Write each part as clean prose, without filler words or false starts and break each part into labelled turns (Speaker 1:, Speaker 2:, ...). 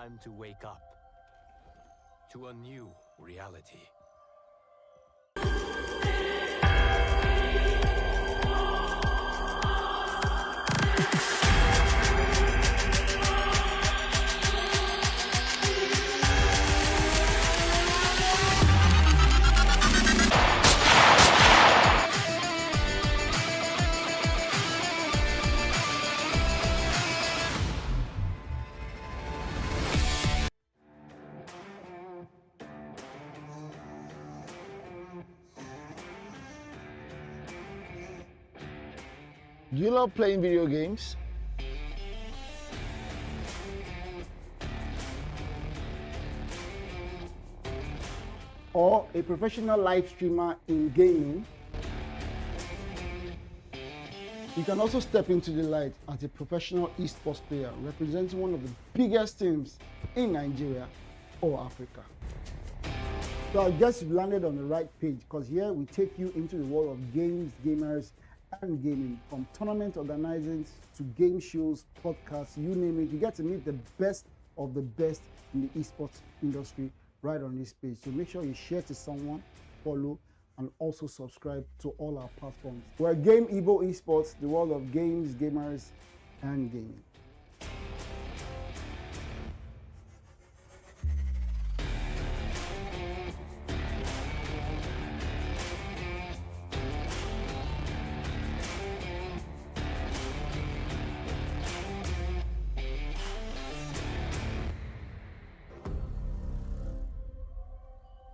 Speaker 1: Time to wake up to a new reality.
Speaker 2: Do you love playing video games? Or a professional live streamer in gaming? You can also step into the light as a professional esports player representing one of the biggest teams in Nigeria or Africa. So I guess you've landed on the right page, because here we take you into the world of games, gamers, and gaming, from tournament organizing to game shows, podcasts, you name it. You get to meet the best of the best in the esports industry right on this page. So make sure you share to someone, follow, and also subscribe to all our platforms. We're Game Evo Esports, the world of games, gamers, and gaming.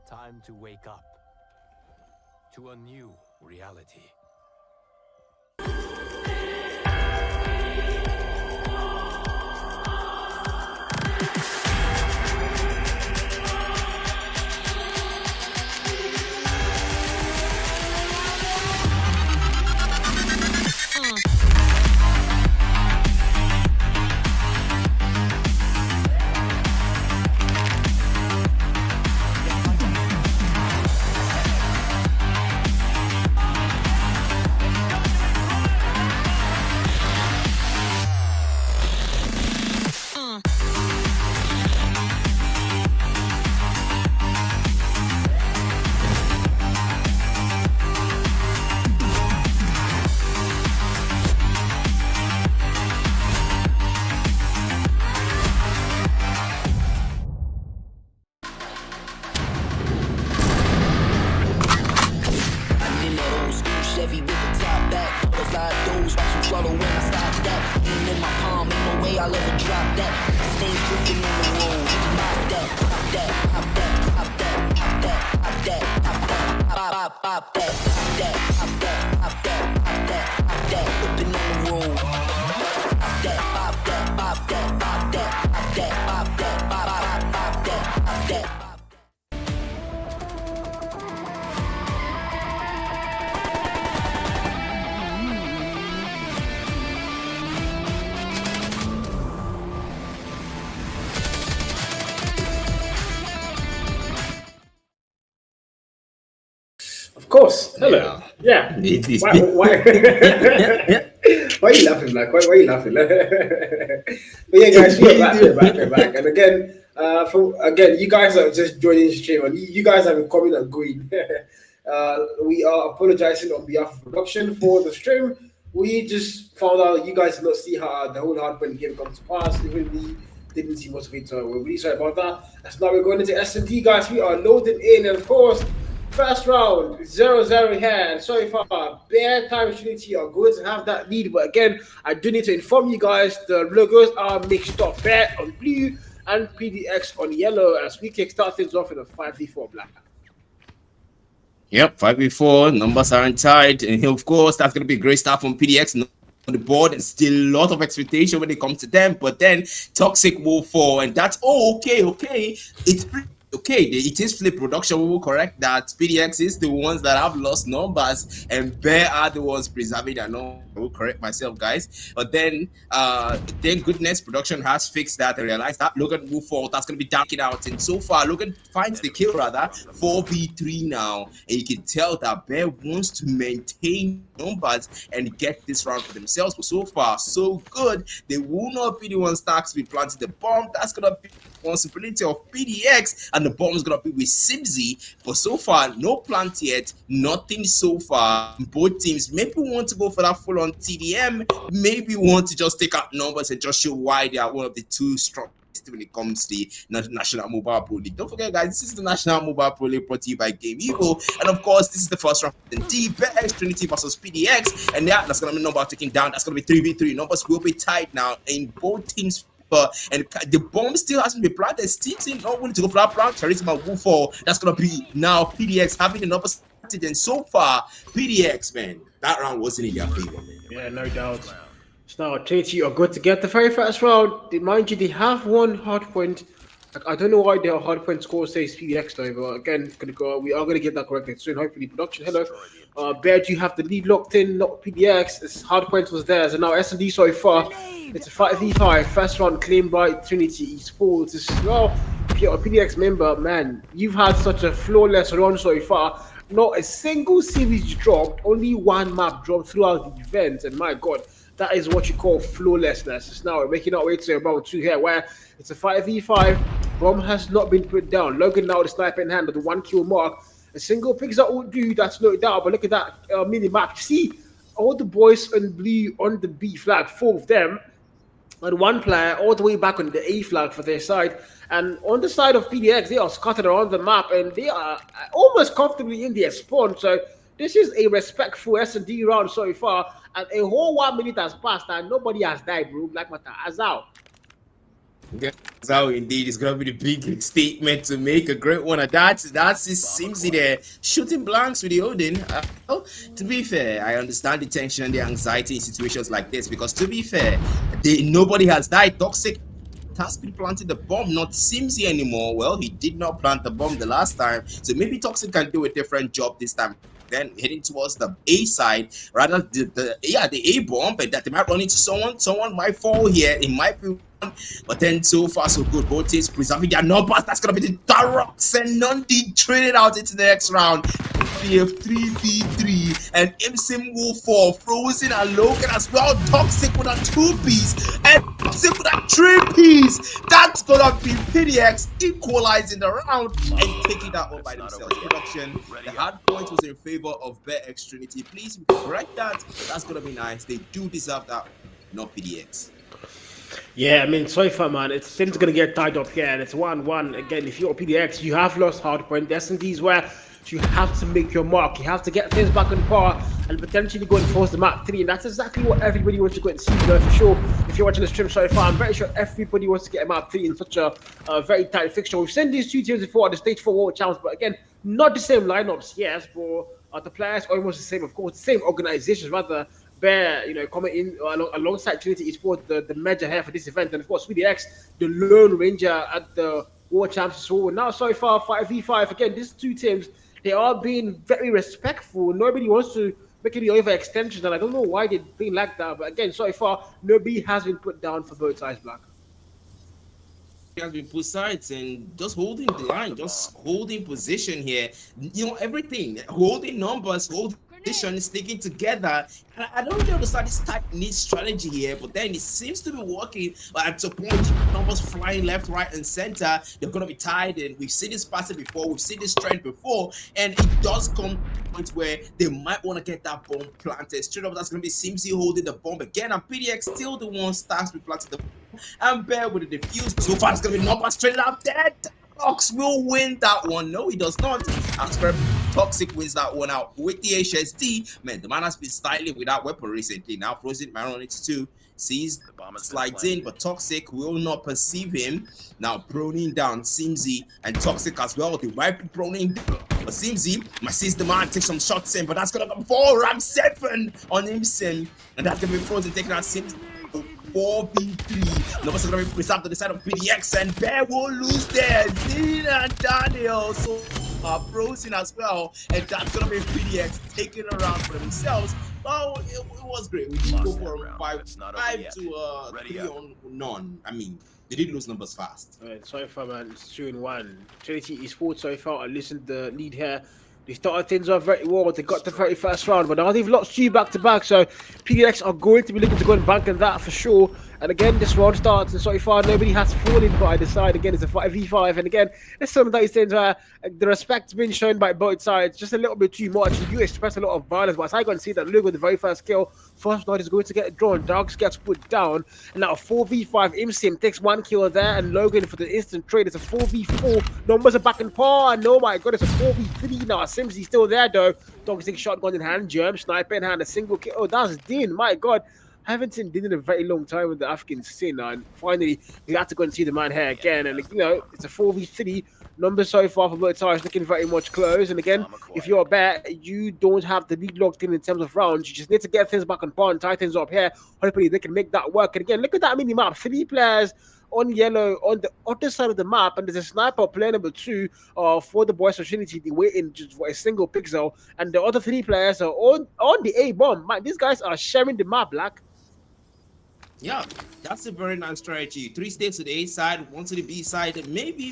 Speaker 1: Time to wake up to a new reality.
Speaker 3: Of course. Hello. Yeah. Why are you laughing, Black? Why are you laughing? But yeah, guys, we're back. And again, you guys are just joining the stream, and you guys have been coming and going. We are apologizing on behalf of production for the stream. We just found out you guys did not see how the whole hardware game comes to pass. Even we didn't see much of it, so we're really sorry about that. So now we're going into S&T, guys. We are loading in, and of course, first round, 0-0 here. Sorry for bare time Trinity are going to have that lead. But again, I do need to inform you guys the logos are mixed up. Bear on blue and PDX on yellow, as we kickstart things off in a 5v4 Black.
Speaker 4: Yep, 5v4, numbers aren't tied. And of course, that's going to be a great start from PDX on the board. And still a lot of expectation when it comes to them. But then Toxic will fall. And that's okay. It's pretty okay. It is flip production. We will correct that. PDX is the ones that have lost numbers, and Bear are the ones preserving their numbers. I will correct myself, guys. But then, thank goodness, production has fixed that and realized that Logan move forward. That's going to be dunking out. And so far, Logan finds the kill rather 4v3 now, and you can tell that Bear wants to maintain numbers and get this round for themselves. But so far, so good. They will not be the ones to be planting the bomb. That's going to be responsibility of PDX, and the bomb is gonna be with Simsy. But so far, no plant yet, nothing so far. Both teams maybe want to go for that full-on TDM, maybe want to just take out numbers and just show why they are one of the two strong when it comes to the National Mobile Pro League. Don't forget, guys, this is the National Mobile Pro League brought to you by Game Evo, and of course, this is the first round of the BetX Trinity versus PDX, and yeah, that's gonna be number taking down. That's gonna be 3v3. Numbers will be tied now in both teams. And the bomb still hasn't been planted. Still not willing to go for that plant. Charisma will fall. That's gonna be now PDX having an upper advantage. And so far, PDX, man, that round wasn't in their favor, man.
Speaker 3: Yeah, no doubt. So now Trinity are good to get the very first round. Mind you, they have one hard point. I don't know why their hard point score says PDX though, but again, we are gonna get that corrected soon. Hopefully, production. Hello, Bear, do you have the lead locked in? Not PDX. Its hard point was there, so now S&D so far. It's a 5v5 first round claimed by Trinity Esports. This is, well, if you're a PDX member, man, you've had such a flawless run so far. Not a single series dropped, only one map dropped throughout the event, and my god, that is what you call flawlessness. It's now we're making our way to round 2 here, where it's a 5v5. Bomb has not been put down. Logan now the sniper in hand at the 1 kill mark. A single picks up will do, that's no doubt. But look at that mini map. You see all the boys in blue on the B flag, 4 of them, and 1 player all the way back on the A flag for their side. And on the side of PDX, they are scattered around the map, and they are almost comfortably in their spawn. So this is a respectful S&D round so far, and a whole 1 minute has passed, and nobody has died, bro. Black Matter, Azal.
Speaker 4: Yeah, so indeed, it's gonna be the big statement to make, a great one. That's it seems there shooting blanks with the Odin. Well, to be fair, I understand the tension and the anxiety in situations like this, because to be fair, nobody has died. Toxic has been planting the bomb, not Simsy anymore. Well, he did not plant the bomb the last time, so maybe Toxic can do a different job this time. Then heading towards the A side, rather the A bomb, but that they might run into someone might fall here. It might be. But then so far so good. Both teams preserving their numbers. That's gonna be the Darox and Nundi traded out into the next round. We have 3v3 and Imsim will fall. Frozen and Logan as well. Toxic with a 2-piece and Toxic with a 3-piece. That's gonna be PDX equalizing the round and taking that one by themselves. Production. The hard point was in favor of BetX Trinity. Please correct that. That's gonna be nice. They do deserve that. Not PDX.
Speaker 3: Yeah, I mean, so far, man, things going to get tied up here, and it's 1-1. Again, if you're a PDX, you have lost hard point. S&D's where you have to make your mark. You have to get things back on par and potentially go and force the map 3. And that's exactly what everybody wants to go and see, though, for sure. If you're watching the stream so far, I'm very sure everybody wants to get a map 3 in such a very tight fixture. We've seen these 2 teams before at the Stage 4 World Champs, but again, not the same lineups, yes, but the players are almost the same, of course, the same organizations, rather. Bear, coming in alongside Trinity Esports, the major here for this event, and of course, PDX, the Lone Ranger at the World Champs. So now, so far, 5v5. Again, these 2 teams, they are being very respectful. Nobody wants to make any overextensions, and I don't know why they're being like that. But again, so far, nobody has been put down for both sides, Black.
Speaker 4: Has been put sides and just holding the line, just holding position here. Everything, holding numbers, holding position, sticking together. And I don't really understand this tight-knit strategy here, but then it seems to be working. But at some point, numbers flying left, right, and center. They're gonna be tied, and we've seen this pattern before. We've seen this trend before, and it does come to a point where they might want to get that bomb planted straight up. That's gonna be Simsy holding the bomb again, and PDX still the one starts with planting the bomb. And Bear with the defuse. So far, it's gonna be numbers straight up dead. Fox will win that one. No, he does not. As Toxic wins that one out with the HSD. Man, the man has been styling with that weapon recently. Now Frozen Maron it's 2. Sees the bomber slides in, but Toxic will not perceive him. Now proning down Simsy and Toxic as well. They might be proning down. But Simsy sees the man take some shots in, but that's gonna come 4 Ram 7 on him, and that's gonna be Frozen taking out Simsy. 4v3. Numbers are going to be preserved to the side of PDX, and Bear will lose there. Dean and Daniel so are frozen as well, and that's going to be PDX taking around for themselves. Well, it was great. We did go for a 5 to 3 on none. I mean, they did lose numbers fast.
Speaker 5: Alright, so far, man, it's 2-1. Trinity Esports so far, I listened to the lead here. They started things off very well. They got the 31st round, but now they've lost 2 back-to-back. So PDX are going to be looking to go and bank on that for sure. And again, this round starts, and so far nobody has fallen by the side. Again, it's a 5v5, and again, it's some of those things where the respect's been shown by both sides, just a little bit too much. You express a lot of violence, but as I can see that Luke with the very first kill, first blood is going to get drawn. Dogs gets put down, and now 4v5. Imsim takes 1 kill there, and Logan for the instant trade. It's a 4v4. Numbers are back in par, and oh my god, it's a 4v3 now. Simsy still there though. Dogs take shotgun in hand, Germ sniper in hand, a single kill. Oh, that's Dean. My god. I haven't seen Dean in a very long time with the African scene, and finally we had to go and see the man here again. And you know, it's a 4v3. Numbers so far for both sides looking very much close. And again, if you're a bear, you don't have the lead locked in terms of rounds. You just need to get things back on par and tie things up here. Hopefully they can make that work. And again, look at that mini map. 3 players on yellow on the other side of the map, and there's a sniper player number 2 for the boys of Trinity. They're waiting just for a single pixel, and the other 3 players are on the A bomb. Man, these guys are sharing the map, Black.
Speaker 4: Yeah, that's a very nice strategy. 3 stays to the A side, 1 to the B side. Maybe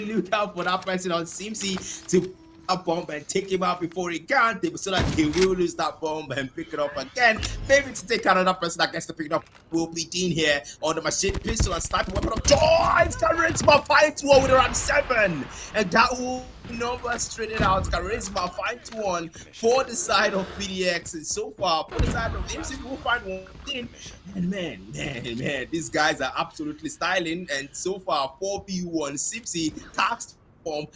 Speaker 4: look out for that person on Simsy to a bomb and take him out before he can, so that he will lose that bomb and pick it up again. Maybe to take out another person that gets to pick it up will be Dean here on the machine pistol and sniper weapon of choice. Charisma 5-1 with around 7, and that will number straight it out. Charisma 5-1 for the side of PDX, and so far for the side of MC will find 1 thing. And man, these guys are absolutely styling, and so far 4v1 Sipsy taxed.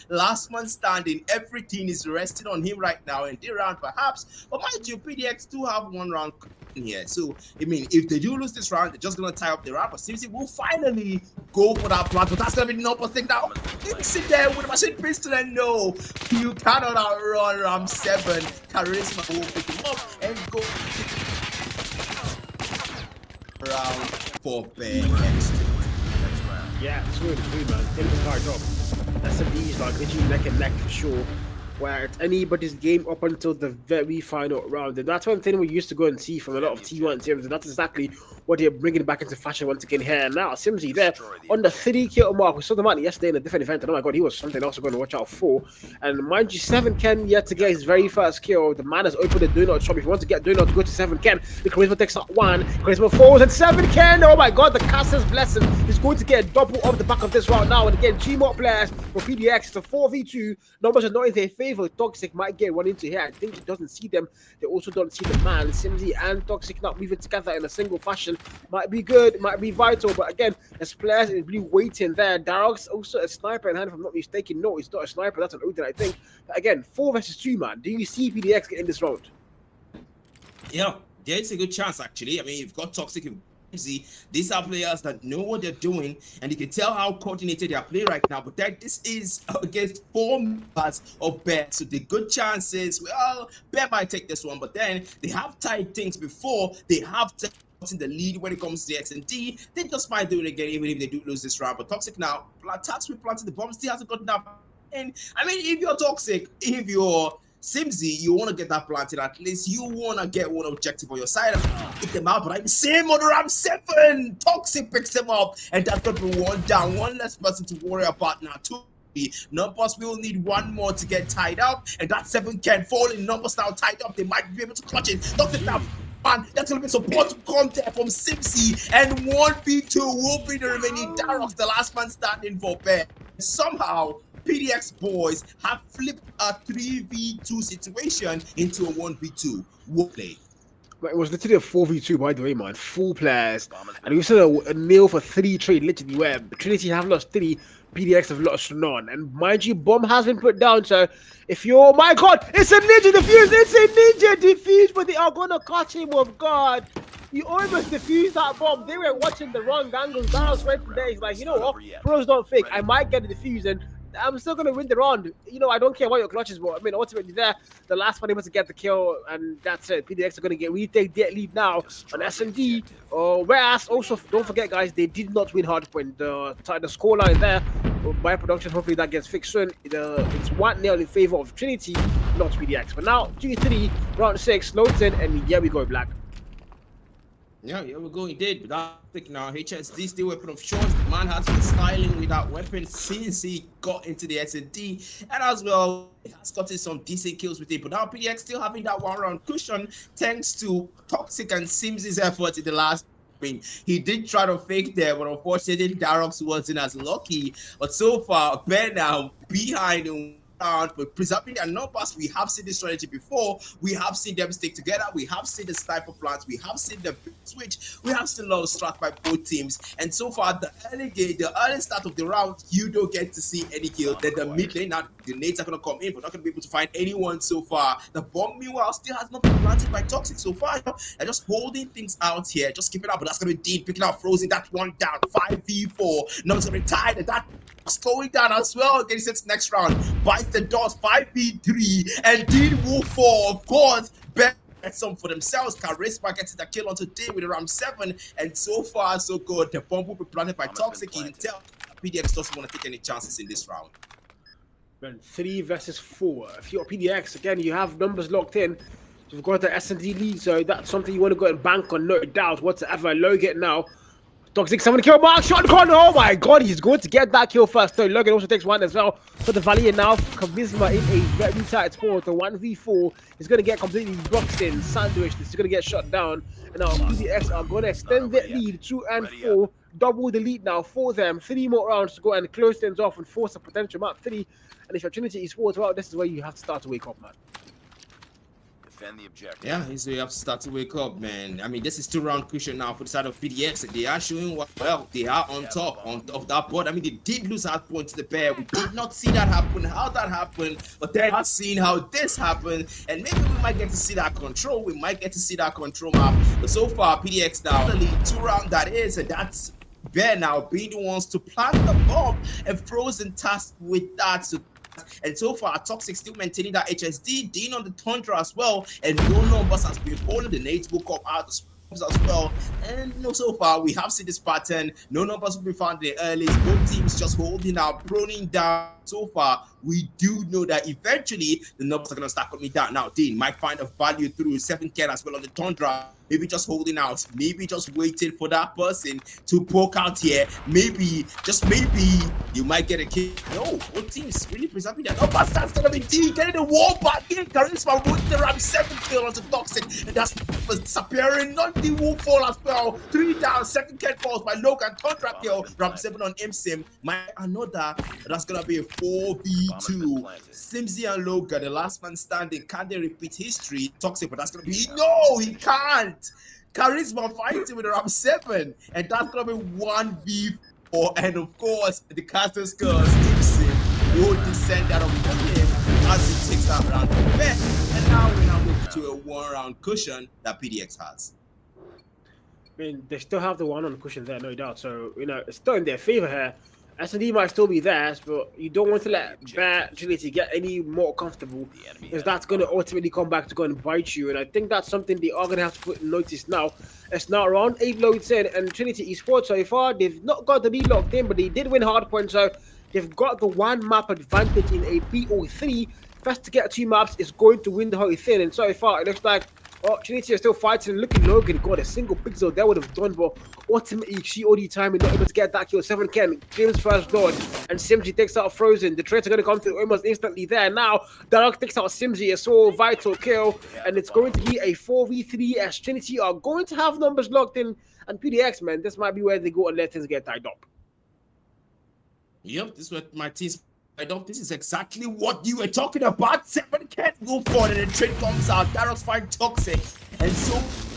Speaker 4: Last man standing, everything is resting on him right now, and they round perhaps, but mind you, PDX do have 1 round in here. So I mean, if they do lose this round, they're just gonna tie up the round, but Simsy will finally go for that plant. But that's gonna be no thing now. You sit there with a machine pistol, and no, you cannot outrun Ram 7. Charisma will pick him up and go round for PDX.
Speaker 5: Yeah, it's good, man. Take the hard job. That's a D's like literally neck and neck for sure. Where it's anybody's game up until the very final round. And that's one thing we used to go and see from a lot of T1 teams, and that's exactly what they're bringing back into fashion once again here. Now, Simsy there on the 3 kill mark. We saw the man yesterday in a different event, and oh my god, he was something else we're going to watch out for. And mind you, 7 Ken yet to get his very first kill. The man has opened the donut shop. If you want to get donut, go to 7 Ken. The Charisma takes out 1, Charisma falls, and 7 Ken. Oh my god, the caster's blessing is going to get a double off the back of this round now. And again, 2 more players for PDX. It's a 4v2. Numbers are not in their favor. Toxic might get 1 into here. I think he doesn't see them. They also don't see the man. Simsy and Toxic not moving together in a single fashion. Might be good, might be vital, but again, there's players in blue waiting there. Darok's also a sniper in hand, if I'm not mistaken. No, he's not a sniper. That's an Odin, I think. But again, 4 versus 2, man. Do you see PDX getting this round?
Speaker 4: Yeah, there's a good chance, actually. I mean, you've got Toxic and these are players that know what they're doing, and you can tell how coordinated they are playing right now. But then this is against 4 members of Bear, so the good chances, well, Bear might take this one, but then they have tied things before. They have in the lead when it comes to the X and D. They just might do it again, even if they do lose this round. But Toxic now, Tax with planting the bomb, still hasn't gotten that. And I mean, if you're Toxic, if you're Simsy, you want to get that planted. At least you want to get 1 objective on your side and pick them out. But I'm same on Ram 7. Toxic picks them up, and that's going to be 1 down. 1 less person to worry about now. 2. Numbers will need 1 more to get tied up, and that 7 can fall in. Numbers now tied up. They might be able to clutch it. Toxic now. And that's going to be support to come there from Simsy, and 1v2 will be the remaining Darok, the last man standing for Bear. Somehow, PDX boys have flipped a 3v2 situation into a 1v2 play.
Speaker 5: It was literally a 4v2, by the way, man. 4 players. And we saw a nail for 3 trade, literally, where Trinity have lost 3, PDX have lost none. And mind you, bomb has been put down, so if you're, oh my god, it's a ninja defuse! It's a ninja defuse, but they are going to catch him with God. He almost defused that bomb. They were watching the wrong angles. That was right from there. He's like, you know what? Pros don't fake. I might get the defuse, and I'm still gonna win the round. You know, I don't care what your clutch is, but I mean, ultimately, there, the last one able to get the kill, and that's it. PDX are gonna retake their lead now on S&D. Whereas, also, don't forget, guys, they did not win hardpoint. The scoreline there by production, hopefully that gets fixed soon. It's 1-0 in favor of Trinity, not PDX. But now 2-3, round 6, loads in, and here we go, Black.
Speaker 4: Yeah, here we go, indeed. But I think now HSD still weapon of choice. The man has been styling with that weapon since he got into the S&D, and as well, he has gotten some decent kills with it. But now PDX still having that 1-round cushion thanks to Toxic and Sims's efforts in the last. I mean, he did try to fake there, but unfortunately, Darox wasn't as lucky. But so far, Ben now behind him. But preserving their numbers, we have seen this strategy before. We have seen them stick together. We have seen the sniper plans. We have seen the switch. We have seen a lot of strat by both teams. And so far, the early start of the round, you don't get to see any kill. Then the mid lane, now the nades are going to come in, but not going to be able to find anyone so far. The bomb, meanwhile, still has not been planted by Toxic so far. They're just holding things out here, just keeping up. But that's going to be Dean picking up Frozen. That one down, 5v4. Now it's going to be tied, and that slowing down as well. Getting sent to next round. Bites the dust, 5v3, and Dean will fall. Of course, bet some for themselves. Charisma gets the kill on today with around 7, and so far so good. The bomb will be planted by Toxic. You can tell PDX doesn't want to take any chances in this round.
Speaker 5: Man, 3 versus 4. If you're PDX, again, you have numbers locked in. You've got the S&D lead, so that's something you want to go and bank on, no doubt whatsoever. Logan now. Toxic 7 kill mark, shot in corner. Oh my god, he's going to get that kill first. So Logan also takes one as well. So the Valiant now, Charisma in a very tight spot. The 1v4 is going to get completely boxed in, sandwiched. This is going to get shut down. And now PDX are going to extend their lead 2 and 4. Double the lead now for them. 3 more rounds to go and close things off and force a potential map 3. And if your Trinity Esports, well, this is where you have to start to wake up, man.
Speaker 1: Defend the objective.
Speaker 4: Yeah, he's we have to start to wake up, man. I mean, this is 2-round cushion now for the side of PDX. They are showing what well they are on top of that board. I mean, they did lose hard point to the pair. We did not see that happen, how that happened, but then I've seen how this happened, and maybe we might get to see that control. We might get to see that control map. But so far, PDX now the lead 2-round that is, and that's Bear now being the ones to plant the bomb, and Frozen tasked with that. So and so far, Toxic still maintaining that HSD, Dean on the Tundra as well, and no numbers has been holding the nades will come out as well. And you know, so far we have seen this pattern. No numbers will be found in the early. Both teams just holding out, proning down. So far, we do know that eventually the numbers are gonna start coming down. Now, Dean might find a value through 7K as well on the Tundra. Maybe just holding out, maybe just waiting for that person to poke out here. Maybe, just maybe, you might get a kill. No, both teams really preserving that. Oh, but that's gonna be D getting the wall back in. Charisma with the Ram 7 kill onto Toxic, and that's disappearing. Not the wall fall as well. 3 down, 2nd falls by Logan. Tundra kill. Ram 7 on Imsim. Might another. That's gonna be a 4v2. Simsy and Logan, the last man standing. Can they repeat history? Toxic, but that's gonna be no, he can't. Charisma fighting with around 7, and that's gonna be 1v4. And of course, the caster scores Gibson will descend out of him as he takes that round. And now we're now moving to a 1-round cushion that PDX has.
Speaker 5: I mean, they still have the 1 on the cushion there, no doubt. So, you know, it's still in their favor here. S&D might still be theirs, but you don't want to let Bear Trinity get any more comfortable, because that's going to ultimately come back to go and bite you. And I think that's something they are going to have to put in notice now. It's now round 8 loads in, and Trinity Esports so far, they've not got the lead locked in, but they did win hard points, so they've got the 1 map advantage in a BO3. First to get 2 maps is going to win the whole thing, and so far it looks like Trinity is still fighting. Looking Logan got a single pixel that would have done, but ultimately she only time and not able to get that kill. 7K game's first blood, and Simsy takes out Frozen. The traits are going to come to almost instantly there. Now Dark takes out Simsy, a so vital kill, and it's going to be a 4v3 as Trinity are going to have numbers locked in. And PDX, man, this might be where they go and let things get tied up.
Speaker 4: Yep, this is what my team's this is exactly what you were talking about. 7K go forward, and the trade comes out. Darrox find Toxic, and so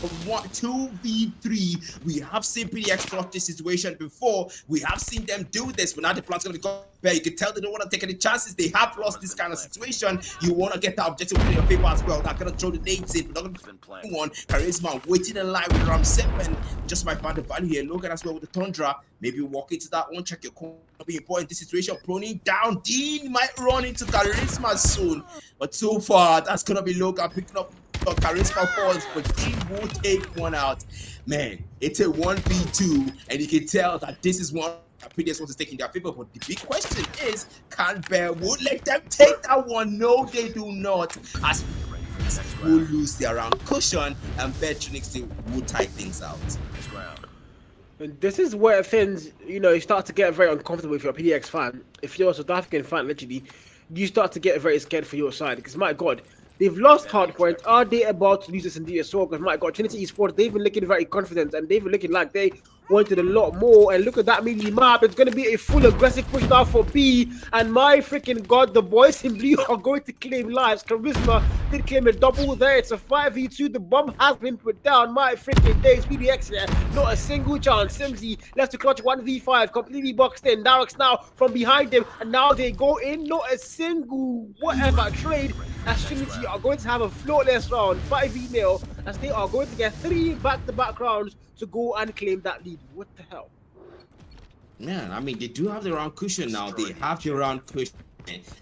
Speaker 4: 2v3. We have seen PDX clutch this situation before. We have seen them do this, but now the plan's gonna go there. You can tell they don't want to take any chances. They have lost this kind of situation. You want to get the objective in your paper as well. Not gonna throw the nades in, but not gonna one. Charisma waiting in line with Ram 7. Just might find the value here. Logan as well with the Tundra. Maybe walk into that one. Check your corner. Be important in this situation. Proning down. Dean might run into Charisma soon, but so far that's gonna be Logan picking up. Charisma falls, but Dean will take one out. Man, it's a 1v2, and you can tell that this is one PDX wants to take in their favor. But the big question is, can Bear would let them take that one? No, they do not. As will lose their round cushion, and Bear Trinity will tie things out.
Speaker 5: And this is where things, you start to get very uncomfortable if you're a PDX fan. If you're a South African fan, literally, you start to get very scared for your side. Because, my God, they've lost Hardpoint. Are they about to lose this indeed as well? Because, my God, Trinity Esports, they've been looking very confident. And they've been looking like they wanted a lot more. And look at that mini map. It's going to be a full aggressive push down for B. And my freaking God, the boys in blue are going to claim lives. Charisma did claim a double there. It's a 5v2. The bomb has been put down. My freaking days. PDX here. Not a single chance. Simsy left to clutch 1v5. Completely boxed in. Darox now from behind him. And now they go in. Not a single whatever trade. As Trinity are going to have a flawless round. 5v0. As they are going to get 3 back-to-back rounds to go and claim that lead. What the hell?
Speaker 4: Man, I mean, they do have the round cushion now. They have the round cushion.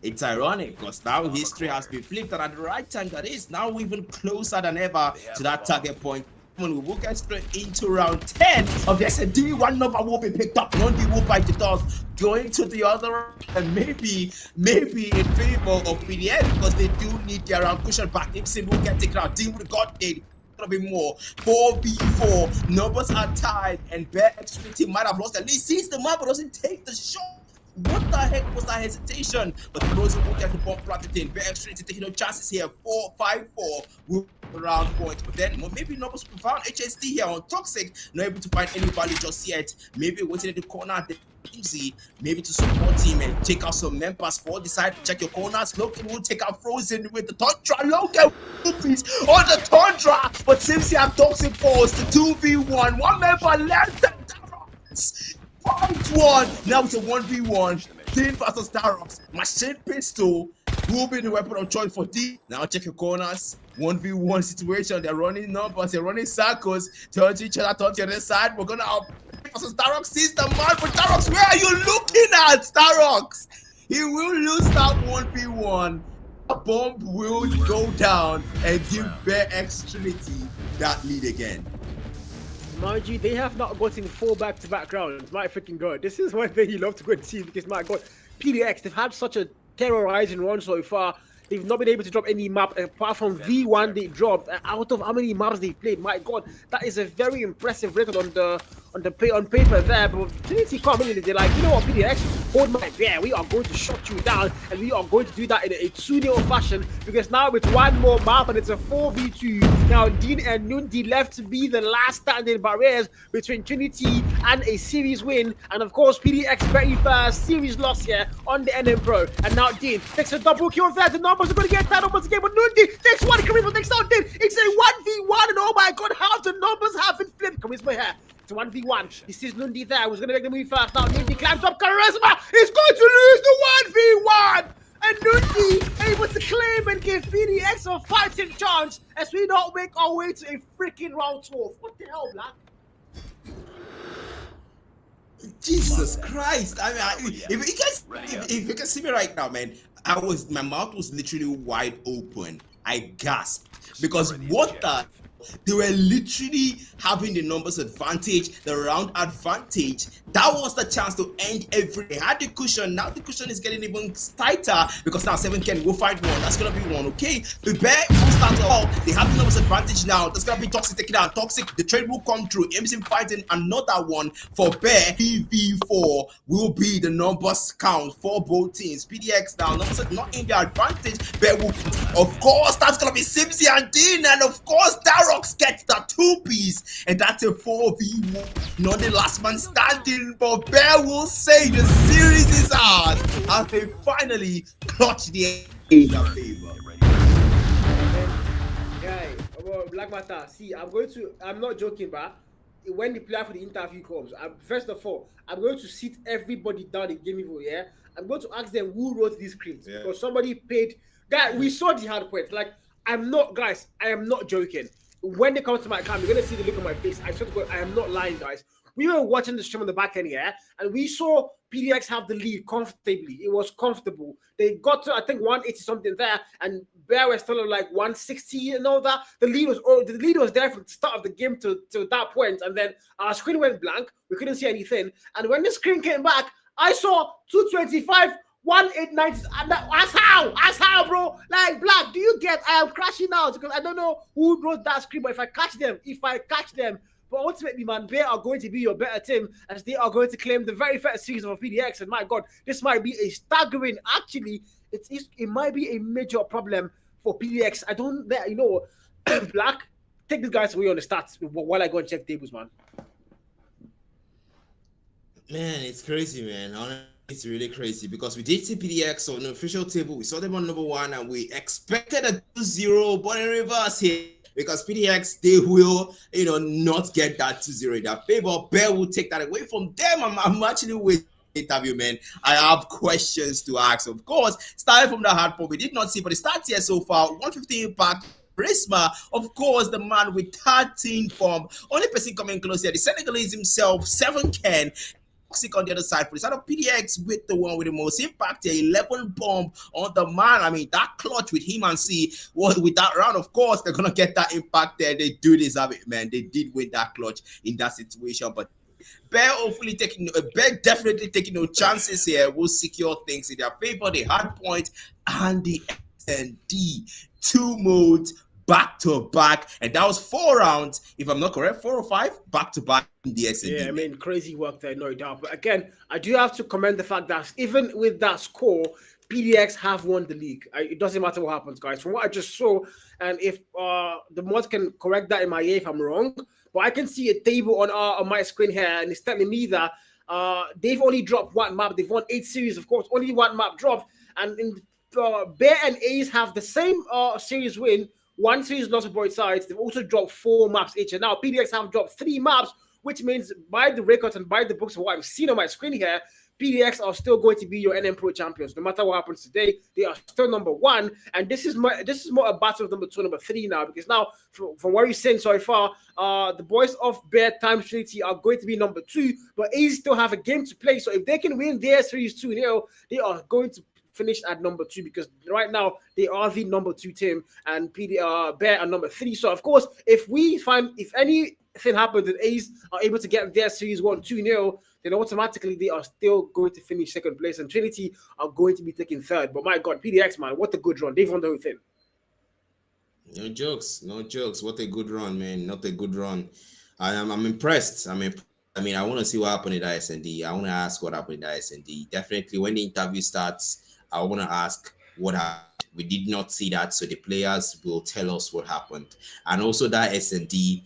Speaker 4: It's ironic because now history has been flipped, and at the right time, that is now even closer than ever to that target point. When we will get straight into round 10 of the S&D, one number will be picked up. None will bite the dust, going to the other round, and maybe in favor of PDX because they do need their round cushion back. Ibsen will get taken out. Deal with the God Day. A bit more. 4v4. Numbers are tied, and Bear Extremity might have lost at least. Sees the map but doesn't take the shot. What the heck was that hesitation? But the Rosen will get the bomb planted in. Bear Extremity taking no chances here. 4-5-4 will round point. But then maybe Numbers found HSD here on Toxic. Not able to find any value just yet. Maybe waiting in the corner. Easy, maybe to support him and take out some members for the side. Check your corners. Logan will take out Frozen with the Tundra. Logan movies on the Tundra, but Simpson have Toxic Force. The 2v1. One member left. Point one. Now it's a 1v1. Dean versus Darox. Machine pistol will be the weapon of choice for D. Now check your corners. 1v1 situation. They're running numbers. They're running circles. Turn to each other. Turn to the other side. We're gonna have versus Darox sees the man, but Darox, where are you looking at? Darox, he will lose that 1v1. A bomb will go down and give Bear X Trinity that lead again.
Speaker 5: Mind you, they have not gotten 4 back-to-back rounds. My freaking God, this is one thing you love to go and see because, my God, PDX, they've had such a terrorizing run so far. They've not been able to drop any map apart from V1 they dropped. Out of how many maps they've played, my God, that is a very impressive record on paper there. But Trinity come in and they're like, you know what, PDX, hold my bear. We are going to shut you down, and we are going to do that in a 2-0 fashion because now it's one more map and it's a 4v2. Now Dean and Nundi left to be the last standing barriers between Trinity and a series win, and of course PDX very first series loss here on the Codm Mpro. And now Dean takes a double kill there. The numbers are going to get that almost again, but Nundi takes one. Charisma takes out Dean. It's a 1v1, and oh my God, how the numbers have been flipped. Charisma here. It's a 1v1. He sees Nundi there. Who's going to make the move first. Now Nundi climbs up. Charisma is going to lose the 1v1. And Nundi able to claim and give PDX a fighting chance as we now make our way to a freaking round 12. What the hell, Black?
Speaker 4: Jesus Christ! I mean, if you can see me right now, man, my mouth was literally wide open. I gasped because what the. They were literally having the numbers advantage, the round advantage. That was the chance to end everything. They had the cushion. Now the cushion is getting even tighter because now 7 can go find one. That's gonna be one, okay? The Bear will start off. They have the numbers advantage now. That's gonna be Toxic taking down Toxic. The trade will come through. Imsim fighting another one for Bear. PV4 will be the numbers count for both teams. PDX now, numbers are not in their advantage. Bear will, of course, that's gonna be Simsy and Dean, and of course, Darox gets the 2-piece, and that's a 4v1. Not the last man standing, but Bear will say the series is ours as they finally clutch the favor.
Speaker 5: Guy, But Black Matter, see, I'm not joking, but when the player for the interview comes, first of all, I'm going to sit everybody down in Game Evil, yeah? I'm going to ask them who wrote these scripts because somebody paid. Guys, we saw the hard point. Like, I am not joking. When they come to my account, you're going to see the look on my face. I swear to God, I am not lying, guys. We were watching the stream on the back end, yeah, and we saw PDX have the lead comfortably. It was comfortable. They got to, I think, 180 something there, and Bear was still like 160 and all that. The lead was there from the start of the game to that point, and then our screen went blank. We couldn't see anything, and when the screen came back, I saw 225. 1890, and that's how, bro. Like, Black, do you get? I am crashing out because I don't know who wrote that script, but if I catch them, but ultimately, man, Bear are going to be your better team as they are going to claim the very first season of PDX. And my God, this might be a staggering. Actually, it might be a major problem for PDX. I don't, you know, Black, take these guys away on the stats while I go and check tables, man.
Speaker 4: Man, it's crazy, man. Honestly, it's really crazy because we did see PDX on the official table. We saw them on number 1, and we expected a 2-0, but in reverse here. Because PDX, they will, not get that 2-0 in their favor. Bear will take that away from them. I'm actually with the interview, man. I have questions to ask. Of course, starting from the hard point, we did not see, but the stats here so far, 150 impact. Charisma, of course, the man with 13 bomb. Only person coming close here, the Senegalese himself, 7 Ken. Toxic on the other side. For the side of PDX with the one with the most impact, 11 bomb on the man. I mean, that clutch with him and C, with that round, of course, they're gonna get that impact there. They do deserve it, man. They did win that clutch in that situation, but Bear definitely taking no chances here. Will secure things in their favor. The hard point and the S&D 2 modes back to back, and that was 4 rounds, if I'm not correct, 4 or 5 back to back in the S&D.
Speaker 5: Yeah, I mean, crazy work there, no doubt. But again, I do have to commend the fact that even with that score, PDX have won the league. It doesn't matter what happens, guys. From what I just saw, and if the mods can correct that in my ear if I'm wrong, but I can see a table on my screen here, and it's telling me that they've only dropped 1 map. They've won 8 series, of course, only 1 map dropped, and in Bear and Ace have the same series win. 1 series loss on both sides. They've also dropped 4 maps each. And now PDX have dropped 3 maps, which means by the records and by the books of what I'm seeing on my screen here, PDX are still going to be your NM Pro champions. No matter what happens today, they are still number 1. And this is more a battle of number 2, number 3 now. Because now, from what you're saying so far, the boys of Bear Times Trinity are going to be number 2. But A's still have a game to play. So if they can win their series 2-0, they are going to finish at number 2 because right now they are the number 2 team and Bear are number 3. So of course, if anything happens and A's are able to get their series 1-2-0, then automatically they are still going to finish 2nd place and Trinity are going to be taking 3rd. But my God, PDX, man, what a good run. They've won the whole thing.
Speaker 4: No jokes. What a good run, man. Not a good run. I'm impressed. I want to see what happened in that S&D. I want to ask what happened in that S&D. Definitely when the interview starts, I want to ask what happened. We did not see that, so the players will tell us what happened. And also that S&D.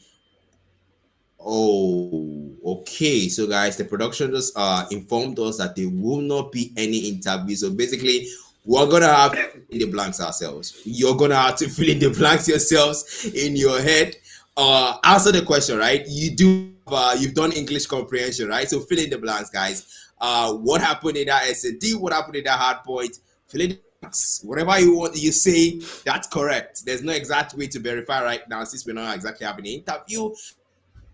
Speaker 4: Oh, okay. So guys, the production just informed us that there will not be any interview. So basically, we're gonna have to fill in the blanks ourselves. You're gonna have to fill in the blanks yourselves in your head. Answer the question, right? You've done English comprehension, right? So fill in the blanks, guys. What happened in that S&D? What happened in that hard point? Fill in the blanks. Whatever you say, that's correct. There's no exact way to verify right now since we're not exactly having an interview.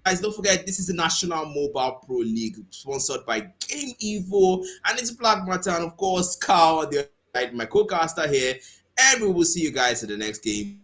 Speaker 4: Guys, don't forget, this is the National Mobile Pro League sponsored by Game Evo, and it's Black Matter, and of course, Carl, my co-caster here, and we will see you guys in the next game.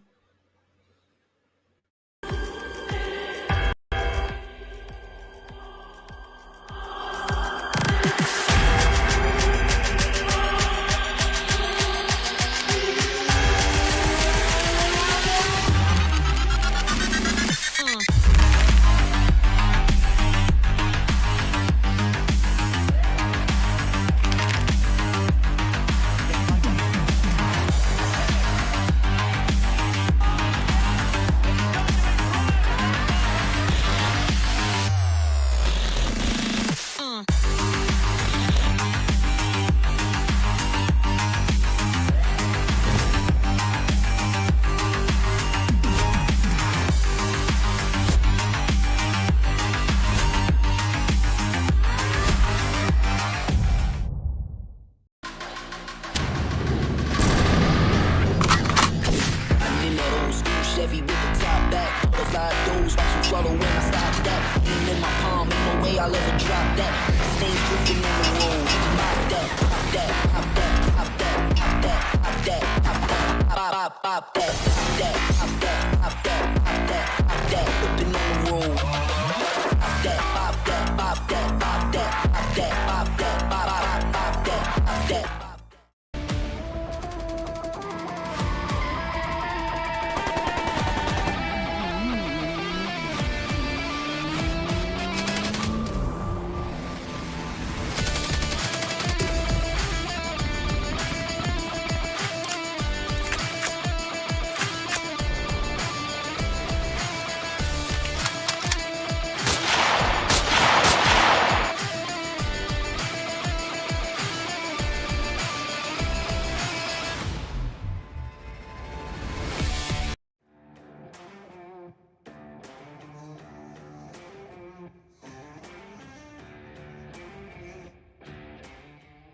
Speaker 6: pop that, pop that, pop that, pop that, pop that, pop that, whipping on the road. Pop that, pop that, pop that, pop that, pop that, pop that, pop that, pop that, pop that.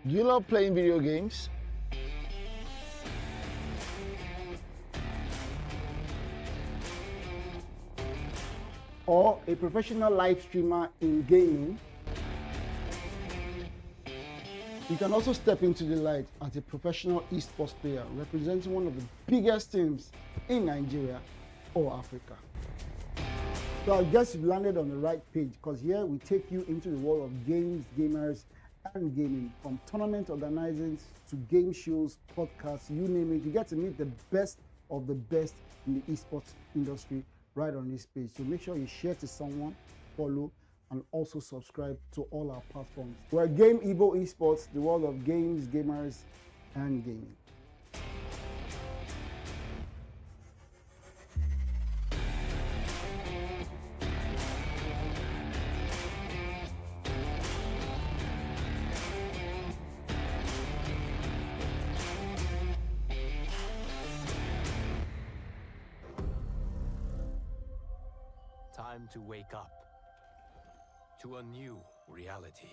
Speaker 2: Do you love playing video games? Or a professional live streamer in gaming? You can also step into the light as a professional esports player representing one of the biggest teams in Nigeria or Africa. So I guess you've landed on the right page, because here we take you into the world of games, gamers, and gaming, from tournament organizing to game shows, podcasts, you name it. You get to meet the best of the best in the esports industry right on this page. So make sure you share to someone, follow, and also subscribe to all our platforms. We're Game Evo Esports, the world of games, gamers, and gaming.
Speaker 1: Time to wake up to a new reality.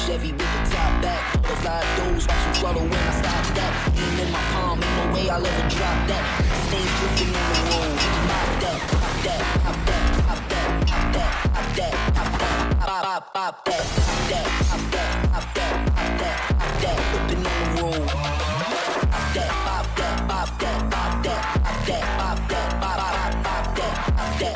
Speaker 6: Chevy with the top back, butterfly doors, watch them throttle when I stop that. Aim in my palm, ain't no way I'll ever drop that. Stay flipping on the road, pop that, pop that, pop that, pop that, pop that, pop that, pop that, pop, pop that, pop that, pop that, pop that, pop that, pop that, whipping on the road. Pop that, pop that, pop that, pop that, pop that, pop that, pop, pop that, pop that.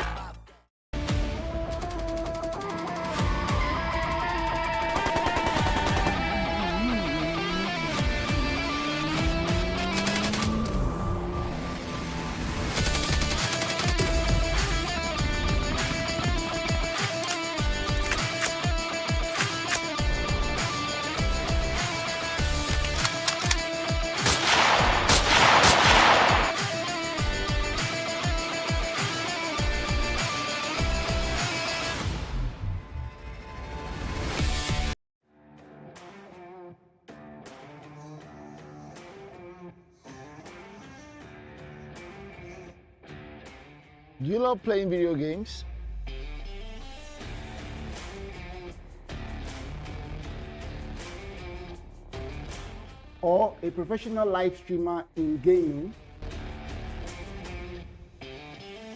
Speaker 2: Do you love playing video games? Or a professional live streamer in gaming?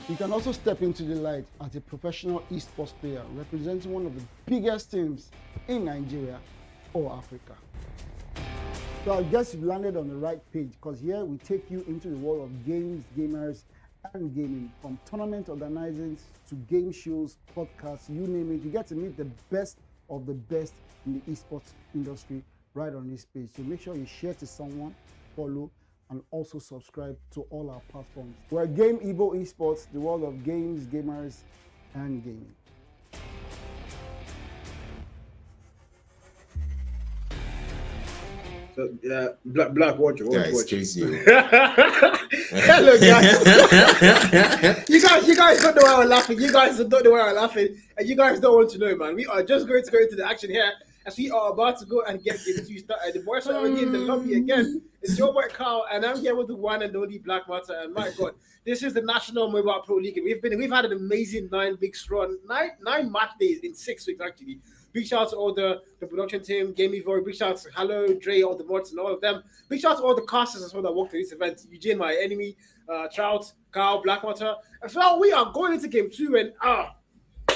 Speaker 2: You can also step into the light as a professional esports player representing one of the biggest teams in Nigeria or Africa. So I guess you've landed on the right page, because here we take you into the world of games, gamers, and gaming, from tournament organizing to game shows, podcasts, you name it. You get to meet the best of the best in the esports industry right on this page. So make sure you share to someone, follow, and also subscribe to all our platforms. We're Game Evo Esports, the world of games, gamers, and gaming.
Speaker 3: So, Black, watch it.
Speaker 4: Guys,
Speaker 3: Watch.
Speaker 4: crazy.
Speaker 3: Hello, guys. you guys don't know why we're laughing. You guys don't know why we're laughing. And you guys don't want to know, man. We are just going to go into the action here as we are about to go and get Game 2 started. The boys are already in the lobby again. It's your boy Carl, and I'm here with the one and only Black Matter. And my God, this is the National Mobile Pro League. We've had an amazing 9 weeks run, nine match days in 6 weeks actually. Big shout out to all the production team, Game Evo. Big shout out to Hello, Dre, all the mods and all of them. Big shout out to all the casters as well that worked at this event. Eugene, my enemy, Trout, Carl, Blackwater. And so we are going into Game 2 and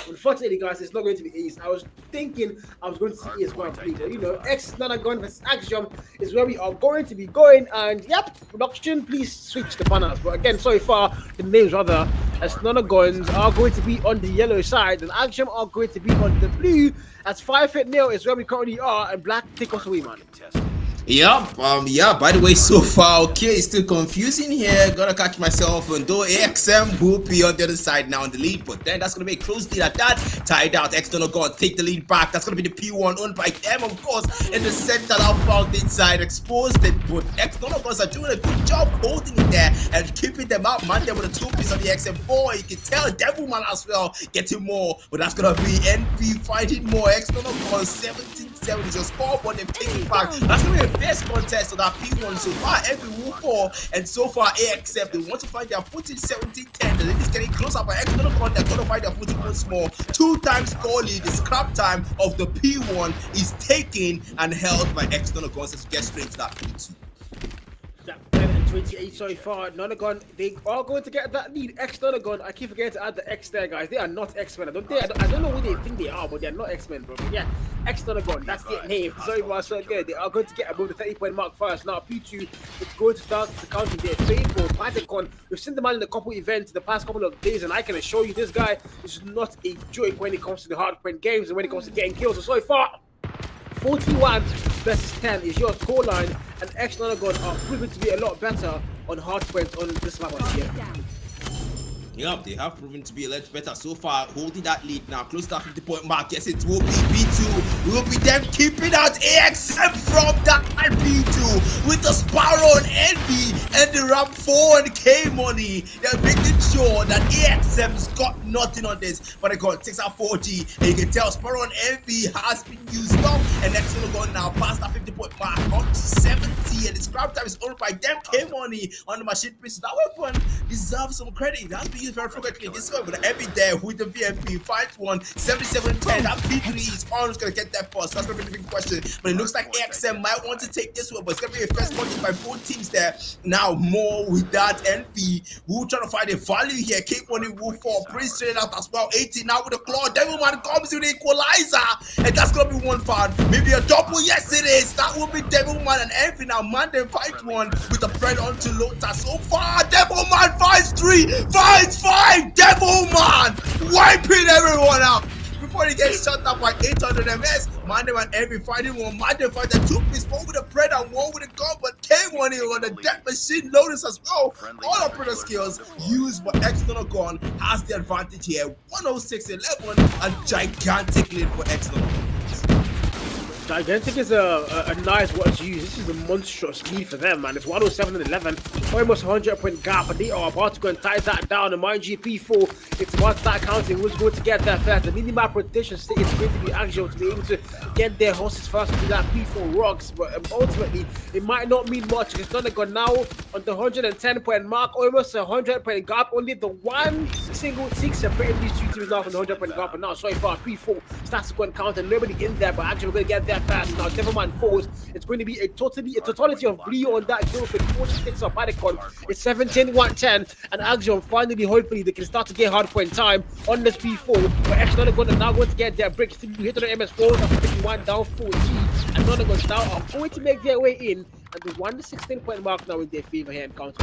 Speaker 3: unfortunately, guys, it's not going to be easy. I was thinking I was going to see Ace Grand Prix. You know, X Nanagon vs Axiom is where we are going to be going. And yep, production, please switch the banners. But again, so far, the names rather, as Nanagons are going to be on the yellow side, and Axiom are going to be on the blue. As 5-0 is where we currently are, and Black take us away, man.
Speaker 4: Yep, by the way, so far, okay, it's still confusing here. Gotta catch myself, and though AXM will be on the other side now in the lead, but then that's gonna be a close lead at that. Tied out, External God take the lead back. That's gonna be the P1 owned by them, of course, in the center, outbound inside, exposed it, but External Gods are doing a good job holding it there and keeping them out, man. There with a 2-piece on the XM4. You can tell Devilman as well getting more, but that's gonna be NP fighting more. External Gods 17-7 is your score, but they've taken back. That's gonna be a best contest of that P1 so far. Every Wu 4 and so far AXF, they want to find their footing 17-10. The lead is getting closer, but External God, they're gonna find their footing once more. 2 times score lead. The scrap time of the P1 is taken and held by External God as we get straight to that P2.
Speaker 5: 28 so far. Nonagon, they are going to get that lead. X-Nonagon, I keep forgetting to add the X there, guys. They are not X-Men. I don't know who they think they are, but they're not X-Men, bro. But yeah, X-Nonagon, that's their name. So far, so good. They are going to get above the 30-point mark first. Now, P2 is going to start the counting their faithful Python. We've seen the man in a couple events the past couple of days, and I can assure you this guy is not a joke when it comes to the hard-point games and when it comes to getting kills. So far, 41 versus 10 is your scoreline, and X-Nonagon are proving to be a lot better on hard points on this map here.
Speaker 4: Yep, they have proven to be a lot better so far, holding that lead now, close to that 50-point mark. Yes, it will be B2. Will be them keeping out AXM from that B2 with the Sparrow and Envy and the Ram 4 and K Money. They're making sure that AXM's got nothing on this, but they got 6 out 40, and you can tell Sparrow and Envy has been used up, and next one going now past that 50-point mark up to 70, and the scrap time is owned by them K Money on the machine piece. So that weapon deserves some credit. That's been used very frequently. This one with Envy there with the VMP fight 1 77-10. That P3 is always gonna get that first. That's gonna be the big question. But it looks like AXM might want to take this one, but it's gonna be a first contest by both teams there. Now more with that Envy. Who trying to find a value here? K Money will fall pretty straight out as well. 18 now with the claw. Devilman comes with the equalizer, and that's gonna be one foul. Maybe a double. Yes, it is. That will be Devilman and Envy now. Man, they fight 1 with the bread onto Lotus. So far, Devilman fights 3, fights 5. Devilman wiping everyone out before he gets shut up by 800 MS. Mandem and Envy fighting 1. Mandem fight the 2-piece, 1 with a bread and 1 with a gun, but K1 on the death machine Lotus as well. All operator skills used by External Gun has the advantage here. 106-11, a gigantic lead for External.
Speaker 5: Gigantic is a nice word to use. This is a monstrous lead for them, man. It's 107-11, almost 100-point gap, but they are about to go and tie that down. And mind you, P4, it's about to start counting who's going to get there first. The mini-map rotation state is going to be actual to be able to get their horses first to that P4 rocks, but ultimately, it might not mean much because Nonagon now on the 110-point mark, almost 100-point gap. Only the one single tick separating these two teams now from the 100-point gap, but now so far, P4 starts to go and count, and nobody in there, but actually we're going to get there fast. Now Devilman falls. It's going to be a totality of Leo on that kill with 46 of Padicon. It's 17-1-10, and Axiom finally, hopefully, they can start to get hard point time on this P4. But X-Nonagon are now going to get their break. Still hit on the MS4 after 51 down 14, and Nonagon now are going to make their way in, and they won the 16-point mark now in their favor here in counter.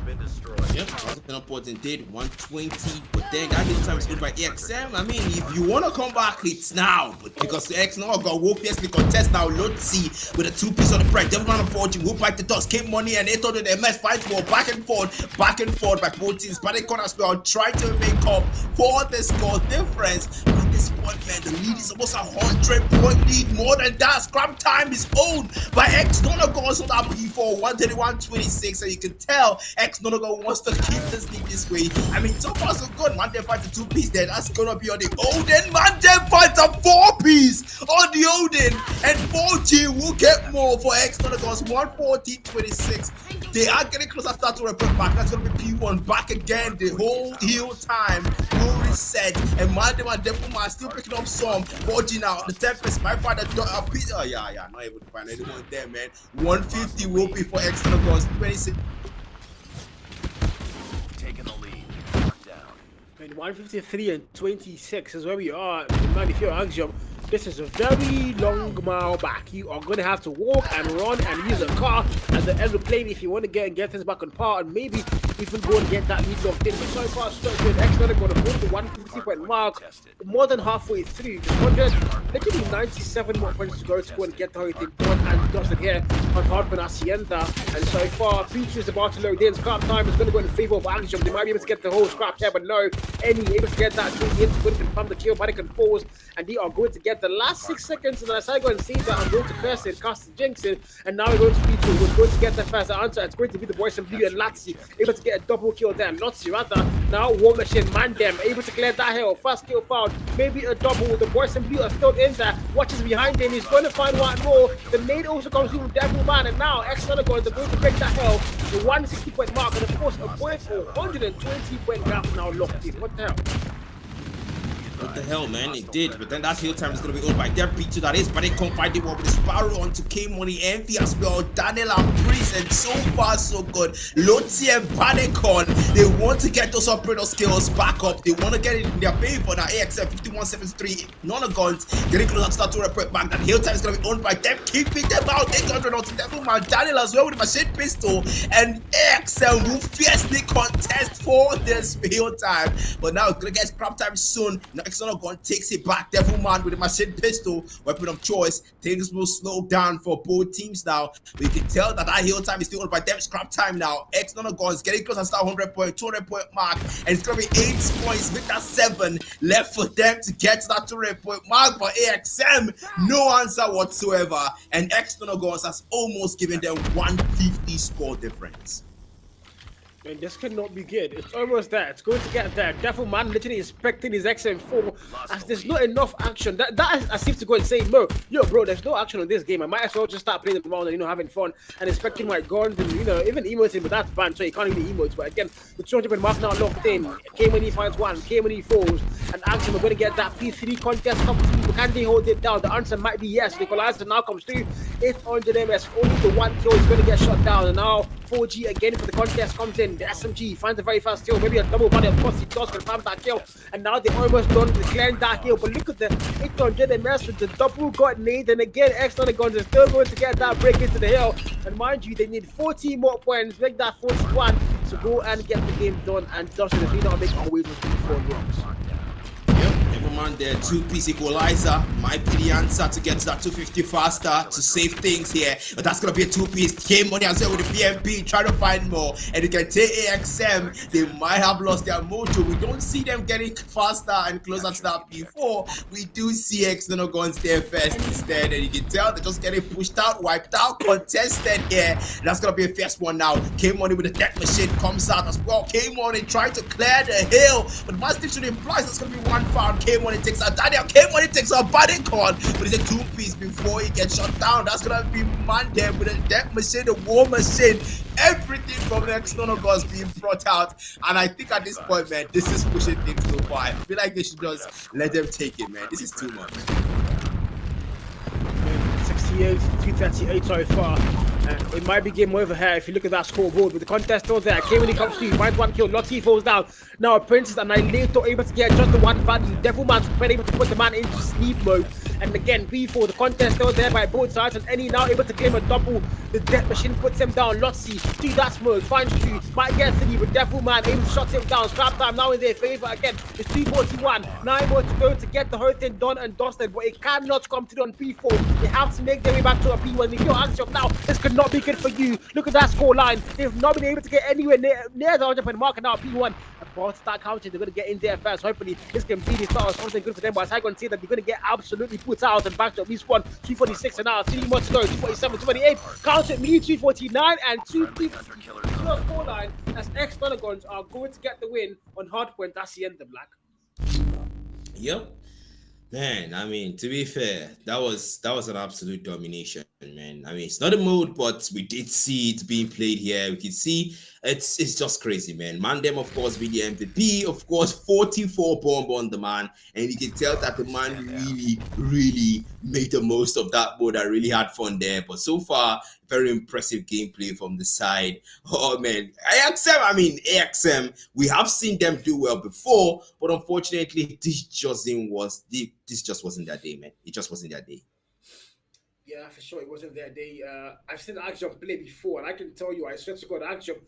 Speaker 4: Yep, Codm Mpro did 120, but then that little time is good by EXM. I mean, if you want to come back, it's now. But because the X now got Wopius contest now, let's see with a 2-piece on the price. Devil Man of Fortune, Whoop Back the Dust, Came Money, and 800 MS fight for back and forth by both teams. Badekon as well, trying to make up for the score difference. At this point, man, the lead is almost a 100-point lead. More than that, scrap time is owned by X Nonagon on that P4 131-26, and you can tell X Nonagon wants to keep this lead this way. I mean, so far so good. Man, they fight the 2-piece there. That's gonna be on the Odin. Man, they fight a 4-piece on the Odin, and 14 will get more for X Nonagon's 114-26. They are getting closer to report back. That's gonna be P1 back again. The whole heel time will reset, and man, Devil still picking up some. 40 now. The Tempest, my father, oh yeah, not able to find anyone there, man. 150 will be for X Nonagon's 26.
Speaker 1: Taking the lead. Down.
Speaker 5: And 153 and 26 is where we are. Man, if you're Axiom, this is a very long mile back. You are going to have to walk and run and use a car at the end of the plane if you want to get things back on par, and maybe even go and get that lead locked in. But so far, so good. X Nonagon going to go to the 150-point mark, more than halfway through. Just 197 more points to go and get the whole thing done and dusted here on Hardman Hacienda. And so far, Future is about to load in. Scrap time is going to go in favor of Axiom. They might be able to get the whole scrap here, but no, any able to get that in to confirm the kill. Badekon falls, and they are going to get the last 6 seconds. And as I go and see that, I'm going to curse it, cast the jinx in, and now we're going to Future. We're going to get the first answer. It's going to be the boys from Blue and Latsi able to get a double kill there. Lotzi rather now War Machine Mandem able to clear that hill. First kill found, maybe a double. The boys from Blue are still in there. Watches behind him. He's going to find one more. The nade also comes through Devil Man, and now X Nonagon is going to break that hill. The 160-point mark, and of course a point for 120-point gap now locked in. What the hell?
Speaker 4: What the hell, man? It did, but then that heel time is going to be owned by their B2, that is, but they can't find the one with the Sparrow onto Came Money, Envy as well, Daniel and Priest, and so far so good. Lotzi and Badekon, they want to get those operator skills back up. They want to get it in their favor. Now AXF 5173, Nonagons getting closer to start to report back. That heel time is going to be owned by them, keeping them out. 800 onto Devil Man, Daniel as well with the machine pistol, and AXL will fiercely contest for this heel time. But now it's going to get scrap time soon. Now X Nonagon takes it back. Devil Man with the machine pistol, weapon of choice. Things will slow down for both teams now. But you can tell that heel time is still owned by them. Scrap time now. X Nonagon is getting close to start 100-point, 200-point mark, and it's going to be 8 points with that 7 left for them to get to that 200-point mark. But AXM, no answer whatsoever, and X Nonagon has almost given them 150 score difference.
Speaker 5: Man, this cannot be good. It's almost there. It's going to get there. Devil Man literally inspecting his XM4 as there's not enough action. That is as if to go and say, yo, bro, there's no action on this game. I might as well just start playing around and, having fun and inspecting my guns and, even emoting, but that's banned, so you can't really emote. But again, the 200 mark now locked in. Came when he finds one, came when he falls, and Axiom are going to get that P3 contest competition. But can they hold it down? The answer might be yes. The equalizer now comes through. 800 MS, only the one kill is going to get shot down, and now 4G again for the contest comes in. The SMG finds a very fast kill, maybe a double body. Of course, he does confirm that kill, and now they're almost done declaring that kill. But look at the 800 MS with the double got nade, and again, X Nonagon is still going to get that break into the hill. And mind you, they need 14 more points, make that 41 to go and get the game done. And Dustin, if we not make our way to 4 blocks.
Speaker 4: Man, there 2-piece equalizer might be the answer to get to that 250 faster to save things here, but that's gonna be a 2-piece. Came Money as well with the PMP, trying to find more, and you can take AXM. They might have lost their mojo. We don't see them getting faster and closer to that P4. We do see X Nonagon's there first instead, and you can tell they're just getting pushed out, wiped out, contested here. And that's gonna be a first one now. Came Money with the death machine comes out as well. Came Money trying to clear the hill, but Master should imply that's gonna be one foul. Came Money takes out Daniel. Came Money takes out Badekon, but it's a 2-piece before he gets shot down. That's gonna be Mandem with a death machine, the war machine. Everything from X Nonagon is being brought out, and I think at this point, man, this is pushing things too far. I feel like they should just let them take it, man. This is too much.
Speaker 5: 68 238 so far. It might be game over here if you look at that scoreboard, but the contest still there. Came when he comes through, finds one kill. Lotzi falls down. Now Princess and Annihilator able to get just the one value. Devil Man's been able to put the man into sleep mode, And again, P4, the contest still there by both sides, and Any now able to claim a double. The Death Machine puts him down. Lotzi, 3 that smoke, finds 2, might get 3, but Devilman able to shut him down. Scrap time now in their favor again. It's 3:41, 9 more to go to get the whole thing done and dusted, but it cannot come to on P4. They have to make their way back to a P1. If you're Axiom now, this could not be good for you. Look at that score line. They've not been able to get anywhere near the 100-point mark, and now P1 about to start counting. They're going to get in there first. Hopefully, this can be the start of something good for them. But as I can see that they're going to get absolutely put out and back to at least 246 and now 3 more to go. 247, 228. Count it, me 249 and 250. Score line as ex-Donagons are going to get the win on hardpoint. That's the end of the Black.
Speaker 4: Yep. Man, I mean, to be fair, that was an absolute domination, man. I mean, it's not a mode, but we did see it being played here. We could see it's just crazy, man. Mandem, of course, be the MVP. Of course, 44 bomb on the man, and you can tell that the man really made the most of that mode. I really had fun there. But so far, very impressive gameplay from the side. Oh man, AXM, we have seen them do well before, but unfortunately, this just wasn't their day, man. It just wasn't their day.
Speaker 5: Yeah, for sure, it wasn't their day. I've seen Axiom play before, and I can tell you, I swear to God, Axiom,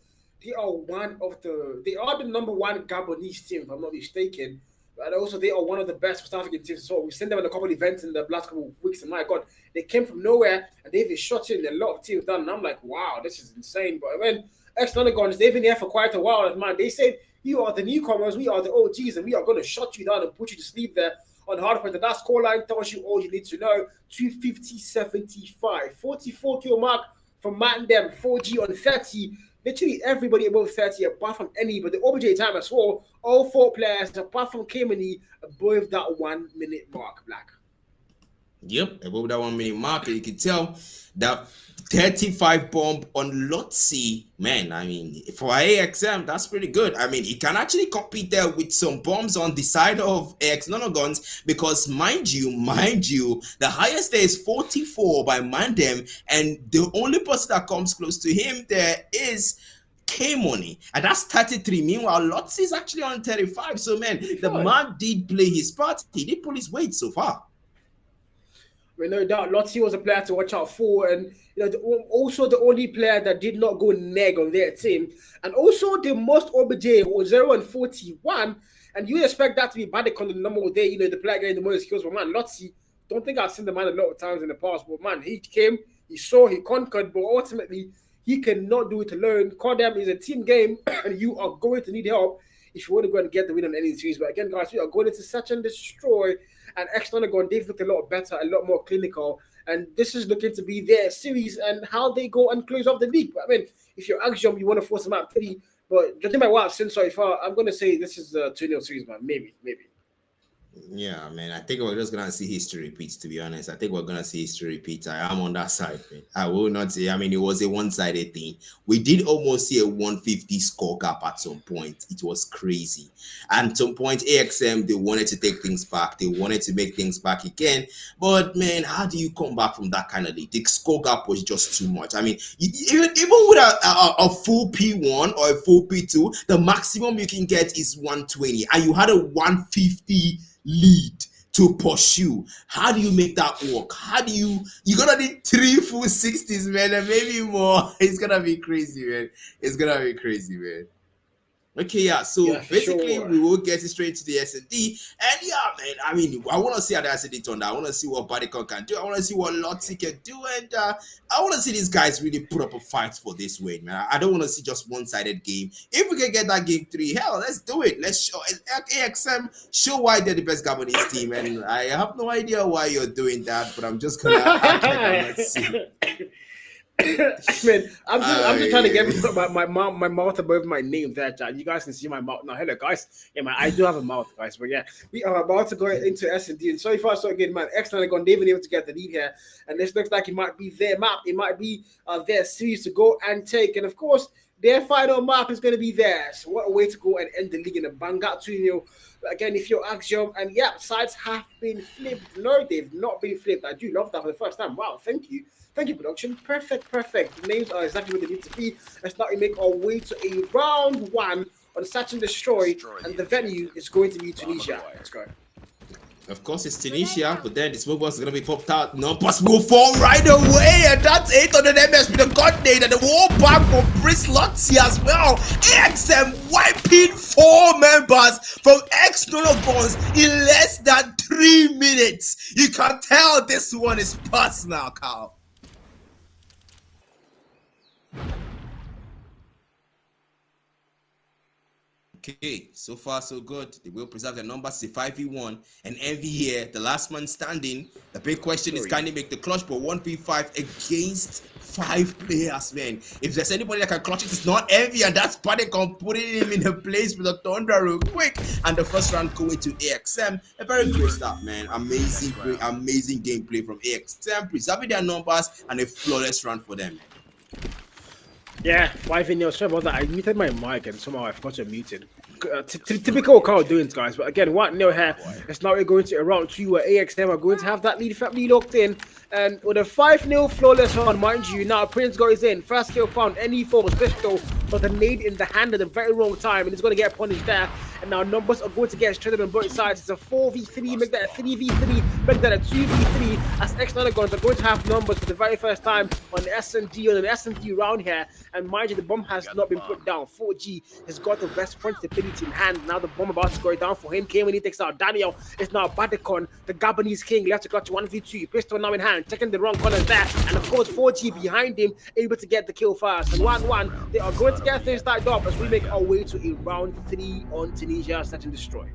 Speaker 5: they are the number one Gabonese team, if I'm not mistaken. And also, they are one of the best West African teams. So we've seen them in a couple of events in the last couple of weeks, and my God, they came from nowhere and they've been shutting a lot of teams down. And I'm like, wow, this is insane. But when ex-Donagons, they've been here for quite a while, and man, they said, you are the newcomers, we are the OGs, and we are going to shut you down and put you to sleep there on hardpoint. And that scoreline tells you all you need to know. 250-75, 44 kill mark from Matt and them, 4G on 30. Literally everybody above 30, apart from Any, but the OBJ time as well, all 4 players, apart from Kamani, above that 1 minute mark, Black.
Speaker 4: Yep, above that 1 minute mark, you can tell that 35 bomb on Lotzi, man. I mean, for AXM, that's pretty good. I mean, he can actually compete there with some bombs on the side of ex-Donagons, because mind you, the highest there is 44 by Mandem, and the only person that comes close to him there is K-Money, and that's 33. Meanwhile, Lotzi is actually on 35. So, man, the man did play his part. He did pull his weight so far.
Speaker 5: Well, no doubt, Lotzi was a player to watch out for, and also the only player that did not go neg on their team, and also the most OBJ was 0 and 41, and you expect that to be Badek on the number day, the player getting the most kills. But man, Lotzi, don't think I've seen the man a lot of times in the past, but man, he came, he saw, he conquered, but ultimately he cannot do it alone. Codm is a team game, and you are going to need help if you want to go and get the win on any series. But again, guys, we are going into Search and Destroy. And ex-Donagon, they've looked a lot better, a lot more clinical. And this is looking to be their series and how they go and close off the league. But I mean, if you're Axiom, you want to force them out 3. But judging by what I've seen so far, I'm going to say this is a 2-0 series, man. Maybe.
Speaker 4: Yeah, man. I think we're just gonna see history repeat. To be honest, I think we're gonna see history repeat. I am on that side, man. I will not say. I mean, it was a one-sided thing. We did almost see a 150 score gap at some point. It was crazy. And at some point, AXM, they wanted to take things back. They wanted to make things back again. But man, how do you come back from that kind of lead? The score gap was just too much. I mean, even with a full P1 or a full P2, the maximum you can get is 120, and you had a 150 lead to pursue. How do you make that work? You're gonna need 3 full 60s, man, and maybe more. It's gonna be crazy, man. Okay, yeah. So basically, we will get straight to the S&D. And yeah, man, I mean, I want to see how the S&D turned out. I want to see what Bodycon can do. I want to see what Lotzi can do. And I want to see these guys really put up a fight for this win, man. I don't want to see just one-sided game. If we can get that game 3, hell, let's do it. Let's show AXM, show why they're the best Gabonese team. And I have no idea why you're doing that, but I'm just going to act like I'm not seeing.
Speaker 5: Man, I'm just trying to get my mouth above my name there, John. You guys can see my mouth now. Hello, guys. Yeah, man, I do have a mouth, guys. But yeah, we are about to go into S&D. And so far, so good, man. Excellent. They've been able to get the lead here. And this looks like it might be their map. It might be their series to go and take. And of course, their final map is going to be theirs. So what a way to go and end the league in a banger 2-0. Again, if you're Axiom, and yeah, sides have been flipped. No, they've not been flipped. I do love that for the first time. Wow, thank you. Thank you, production. Perfect. The names are exactly what they need to be. Let's now make our way to a round 1 on Search and Destroy, and the venue is going to be Tunisia. Let's go.
Speaker 4: Of course, it's Tunisia, but then this mobile is going to be popped out. No possible fall right away, and that's 800 MS with the coordinate and the wall back from Brice Lotzi as well. AXM wiping 4 members from ex-Nologons in less than 3 minutes. You can tell this one is personal, Carl. Okay, so far so good. They will preserve their numbers to 5v1 and Envy here, the last man standing. The big question is, can he make the clutch? But 1v5 against 5 players, man. If there's anybody that can clutch it, it's not Envy, and that's Padicon putting him in a place with a thunder real quick. And the first round going to AXM. A very great start, man. Amazing, great, amazing gameplay from AXM, preserving their numbers and a flawless run for them.
Speaker 5: Yeah, 5-0. Sorry about that. I muted my mic and somehow I forgot to mute it. Typical Carl doings, guys. But again, 1-0 here. It's now we're going to round 2 where AXM are going to have that lead firmly locked in. And with a 5-0 flawless run, mind you, now Prince goes in. First kill found, any form of pistol, but the nade in the hand at the very wrong time, and he's going to get punished there. And now numbers are going to get straightened on both sides. It's a 4v3, make that a 3v3, make that a 2v3, as ex-Nologons are going to have numbers for the very first time on the S&D, on an S&D round here. And mind you, the bomb has not been put down. 4G has got the best point stability in hand. Now the bomb about to go down for him. Came when he takes out Daniel. It's now Badicon, the Gabonese king, left to clutch 1v2. Pistol now in hand, checking the wrong corners there. And of course, 4G behind him, able to get the kill first. And 1-1, they are going to get things started up as we make our way to a round 3 on Tunisia, Set and Destroy.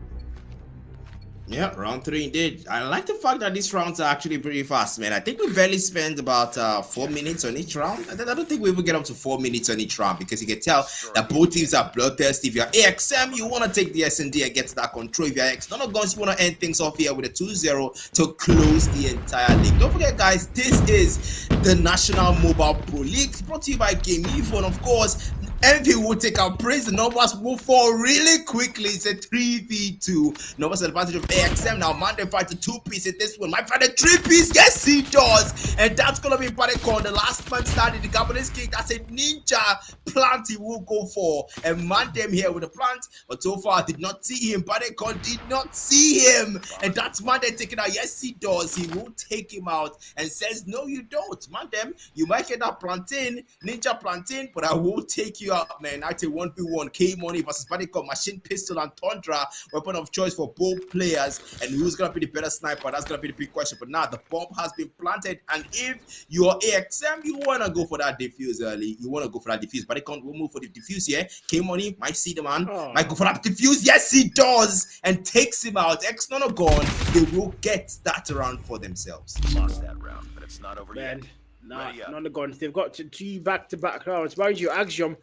Speaker 4: Yeah, round 3 indeed. I like the fact that these rounds are actually pretty fast, man. I think we barely spend about 4 minutes on each round. I don't think we will get up to 4 minutes on each round, because you can tell that both teams are bloodthirsty. If you're AXM, you want to take the S&D and get to that control. If you're ex-Nologons, you want to end things off here with a 2-0 to close the entire league. Don't forget, guys, this is the National Mobile Pro League, brought to you by Game Info, and of course, Envy will take our praise. The numbers move forward really quickly. It's a 3v2. Numbers advantage of AXM. Now Monday fights a 2-piece in this one. Might find a 3-piece. Yes, he does. And that's going to be Padicon. The last man started the Gabonese king. That's a ninja plant he will go for. And Mandem here with the plant. But so far, I did not see him. Padicon did not see him. And that's Mandem taking out. Yes, he does. He will take him out and says, no, you don't. Mandem, you might get that plantain, ninja plantain, but I will take you up, man. I take 1v1 K-Money versus Padicon, machine pistol and Tundra, weapon of choice for both players. And who's gonna be the better sniper? That's gonna be the big question. But now the bomb has been planted, and if you're AXM, you wanna go for that defuse early. You wanna go for that defuse. Padicon will move for the defuse here. K-Money might see the man, might go for that defuse. Yes, he does, and takes him out. ex-Nologons, they will get that round for themselves.
Speaker 1: Lost that round, but it's not over yet.
Speaker 5: Nah, Nologons, they've got 2 back-to-back rounds. Mind you, Axiom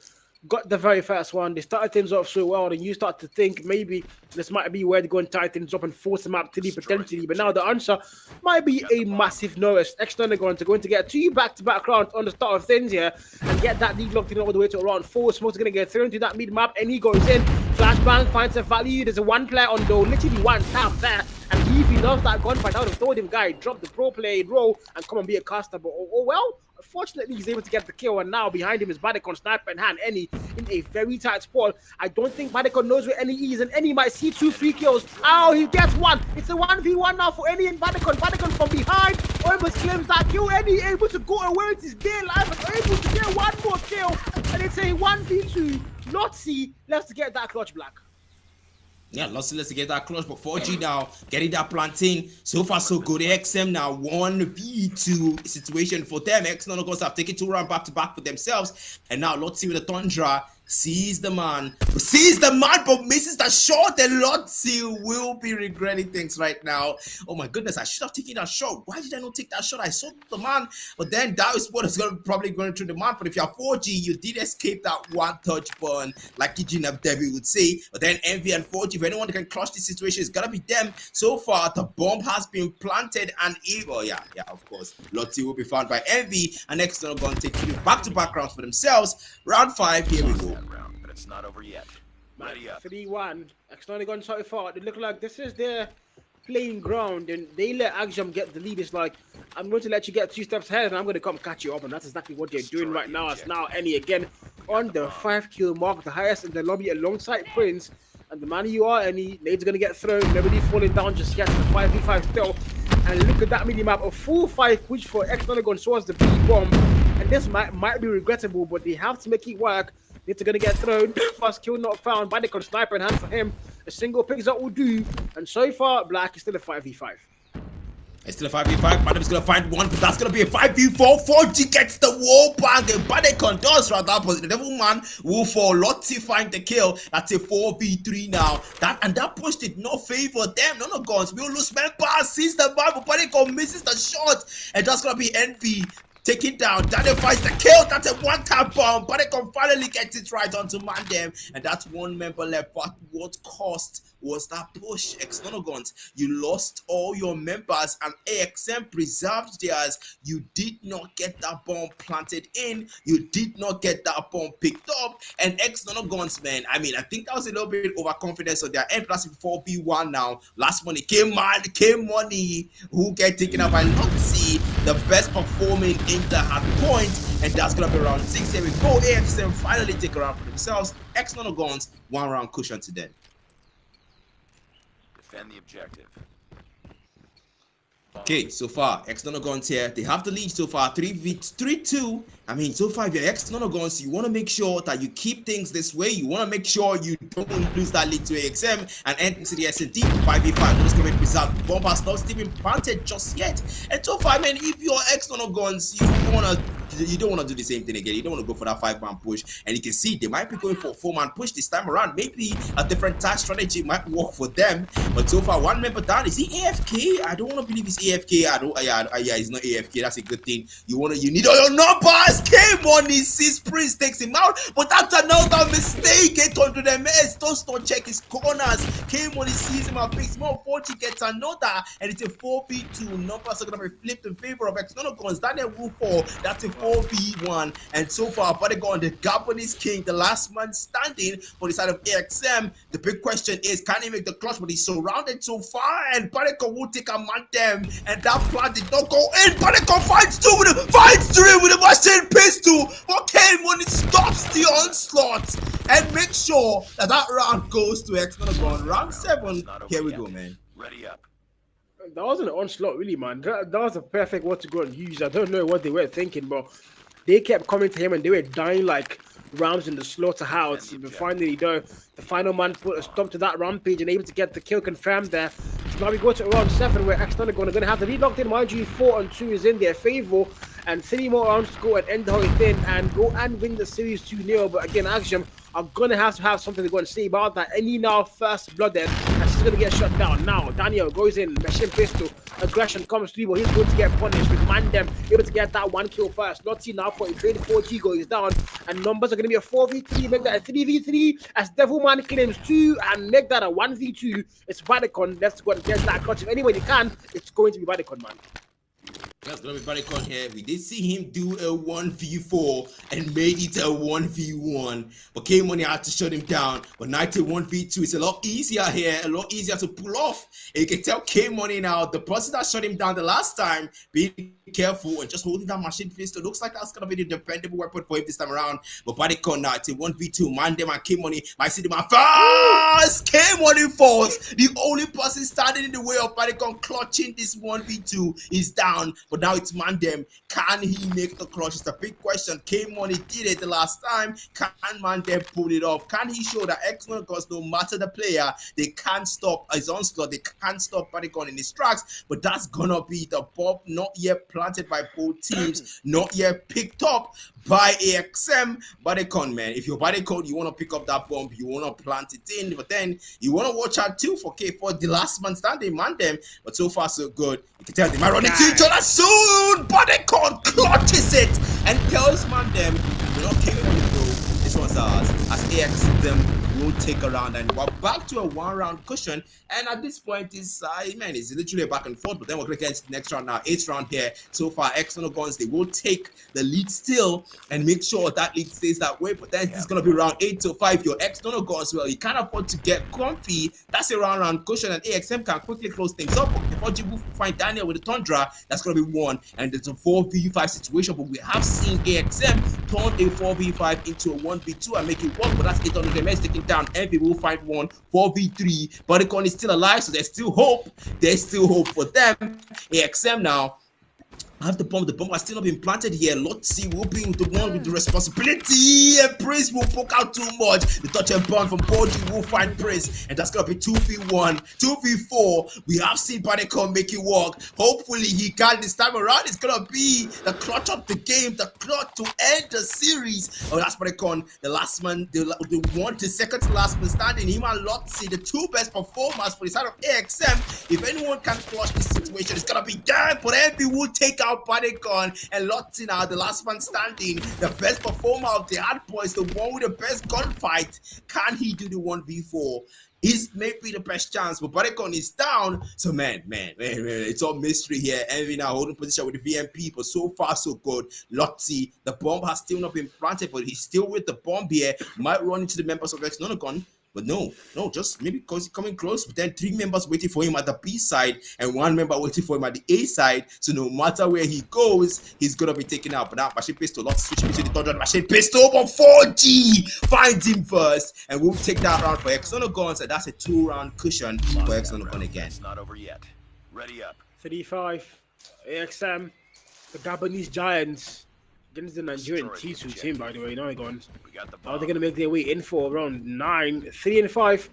Speaker 5: got the very first one. They started things off so well, and you start to think maybe this might be where they go and tie things up and force them out to lead potentially. But now the answer might be a massive no. ex-Nologons are going to get 2 back-to-back rounds on the start of things here and get that lead locked in all the way to round 4. Smoke's going to get thrown to that mid map, and he goes in. Flashbang finds a value. There's a 1 player on though, literally 1 tap there. And if he loves that gunfight, I would have told him, guy, drop the pro play, roll, and come and be a caster. But oh well. Unfortunately, he's able to get the kill, and now behind him is Badicon, sniper in hand. Any in a very tight spot. I don't think Badicon knows where Any is, and Any might see 2 free kills. Oh, he gets 1. It's a 1v1 now for Any and Badicon. Badicon from behind almost claims that kill. Any able to go away with his day life and able to get 1 more kill, and it's a 1v2. Lotzi left to get that clutch black.
Speaker 4: Yeah, let's get that clutch, but 4G now getting that plantain. So far, so good. AXM now 1v2 situation for them. ex-Nologons have taken 2 rounds back to back for themselves, and now Lotzi with the Tundra sees the man, but misses the shot, and Lotzi will be regretting things right now. Oh my goodness, I should have taken that shot. Why did I not take that shot? I saw the man, but then that is what is probably going through the man. But if you're 4G, you did escape that 1 touch burn, like Ejina Devi would say. But then Envy and 4G, if anyone can clutch this situation, it's gotta be them. So far, the bomb has been planted, and of course, Lotzi will be found by Envy, and ex-Nologons take 3 back-to-back rounds for themselves. Round 5, here we go.
Speaker 1: Round, but it's not over yet.
Speaker 5: 3-1. ex-Nologons so far. They look like this is their playing ground, and they let Axiom get the lead. It's like, I'm going to let you get 2 steps ahead, and I'm going to come catch you up, and that's exactly what they're doing right now. It's now Any again on the 5 kill mark, the highest in the lobby alongside Prince. and the man you are, and Nade's going to get thrown. Nobody falling down just yet. The 5v5 still. And look at that mini-map. A full 5 push for X-Nonagon towards the B-bomb. And this might be regrettable, but they have to make it work. It's going to get thrown. First kill not found. Badicon sniper in hand for him. A single picks that will do. And so far, Black is still a 5v5.
Speaker 4: It's still a 5v5. Madam's gonna find one, but that's gonna be a 5v4. 4G gets the wall bang, and Badicon does right that position. The devil man will fall. Lottie find the kill. That's a 4v3 now. That push did not favor them. No guns. We'll lose members. Sees the man, but Badicon misses the shot, and that's gonna be Envy. Take it down. Daniel finds the kill. That's a one-tap bomb. Badicon finally gets it right onto Mandem. And that's one member left. But what cost was that push? X-Nonogons, you lost all your members and AXM preserved theirs. You did not get that bomb planted in. You did not get that bomb picked up. And X-Nonogons, man, I mean, I think that was a little bit overconfidence on their end. Plus 4v1 now. Last money came money. Who get taken up by Lottie, the best performing in the hard point, and that's gonna be round 6. Here we go. AXM finally take a round for themselves. X-Nonogons, 1 round cushion to them.
Speaker 1: Defend the objective.
Speaker 4: Okay, so far X-Nonogons here. They have the lead so far, 3-2. I mean, so far if you're X-Nonogons, you want to make sure that you keep things this way. You want to make sure you don't lose that lead to AXM and enter into the S&D 5v5. Those can be preserved. Bomb has not even planted just yet. And so far, I mean, if you're X-Nonogons, you don't want to do the same thing again. You don't want to go for that 5-man push. And you can see they might be going for a 4-man push this time around. Maybe a different task strategy might work for them. But so far, one member down. Is he AFK? I don't want to believe he's AFK. Yeah, he's not AFK. That's a good thing. You need all your numbers. K-Money sees Prince takes him out. But that's another mistake. 800 MS. Don't check his corners. K-Money sees him out. Picks him up. 40 gets another. And it's a 4v2. Numbers are going to be flipped in favor of X-Nonogons. Daniel will fall. That's a 4v1, and so far Badicon, the Gabonese king, the last man standing for the side of AXM. The big question is, can he make the clutch? But he's surrounded so far, and Badicon will take a man them, and that plan did not go in. Badicon finds 3 with a machine pistol. Okay, when it stops the onslaught and make sure that round goes to X-Nonagon. Round 7. Here we go, man.
Speaker 1: Ready up.
Speaker 5: That wasn't an onslaught, really, man. That was a perfect word to go and use. I don't know what they were thinking, but they kept coming to him and they were dying like rams in the slaughterhouse. But finally, though, the final man put a stop to that rampage and able to get the kill confirmed there. So now we go to round 7, where X-Nonagon are going to have the lead locked in. Mind you, 4-2 is in their favor, and 3 more rounds to go and end the whole thing and go and win the series 2-0. But again, Axiom are going to have something to go and say about that. Any now first blooded, and she's going to get shut down. Now, Daniel goes in, machine pistol, aggression comes through, but he's going to get punished with Mandem, able to get that 1 kill first. Lottie now for a 24G goes down, and numbers are going to be a 4v3, make that a 3v3, as Devilman claims 2, and make that a 1v2. It's Badicon, let's go and get that clutch. If anyone can, it's going to be Badicon, man.
Speaker 4: That's gonna be Badicon here. We did see him do a 1v4 and made it a 1v1, but K-Money had to shut him down. But 91v2 is a lot easier here, a lot easier to pull off. And you can tell K-Money now, the person that shut him down the last time, being careful and just holding that machine pistol. Looks like that's gonna be the dependable weapon for him this time around. But Badicon now, it's a 1v2. Mandem and K-Money might see the man first. K-Money falls. The only person standing in the way of Badicon clutching this 1v2 is down. But now it's Mandem. Can he make the clutch? It's a big question. K-Money did it the last time. Can Mandem pull it off? Can he show that X-Nonogons, no matter the player, they can't stop his onslaught, they can't stop Badicon in his tracks? But that's gonna be the bomb not yet planted by both teams, not yet picked up by AXM. Badicon, man, if you're Badicon, you want to pick up that bomb, you want to plant it in, but then you want to watch out too for the last man standing, Mandem. But so far so good. You can tell they might run into each other soon. Badicon clutches it and tells Mandem, we're not taking on it though. This one's ours. As AXM will take a round, and we're back to a 1-round cushion. And at this point, it's literally a back and forth. But then we're going to get into the next round now, 8th round here. So far, X-Nonogons, they will take the lead still and make sure that lead stays that way. But then it's going to be round 8 to 5. Your X-Nonogons, well, you can't afford to get comfy. That's a round cushion, and AXM can quickly close things up. Before you will find Daniel with the Tundra, that's going to be 1. And it's a 4v5 situation. But we have seen AXM turn a 4v5 into a 1v2 and make it work. But that's 800 MS taken down. down. Envy will find one 4v3. Bodycon is still alive, so there's still hope. There's still hope for them. AXM now have the bomb. The bomb has still not been planted here. Lotzi will be the one with the responsibility, and Prince will poke out too much. The touch and burn from 4G will find Prince, and that's gonna be 2v1, 2v4. We have seen Bodycon make it work. Hopefully he can this time around. It's gonna be the clutch of the game, the clutch to end the series. Oh, that's Bodycon, the last man, the one to second to last man standing. Him and Lotzi, the two best performers for the side of AXM. If anyone can clutch this situation, it's gonna be them. But Envy will take out Bodycon, and Lotzi now, the last man standing, the best performer of the hard boys, the one with the best gunfight. Can he do the 1v4? Is maybe the best chance, but Bodycon is down. So man, it's all mystery here. Envy now holding position with the VMP, but so far so good. Lotzi, the bomb has still not been planted, but he's still with the bomb here. Might run into the members of Exnonagon. But no, just maybe because he's coming close. But then 3 members waiting for him at the B side and 1 member waiting for him at the A side. So no matter where he goes, he's gonna be taken out. But now Machine Pistol, let's switch between the third Machine Pistol, but 4G finds him first, and we'll take that round for Exonagon. So that's a 2-round cushion for Exonagon again.
Speaker 1: It's not over yet. Ready up.
Speaker 5: 35. AXM, the Gabonese Giants. Against the Nigerian T2 team, by the way. Now gone. Are they going to make their way in for round 9? 3 and 5.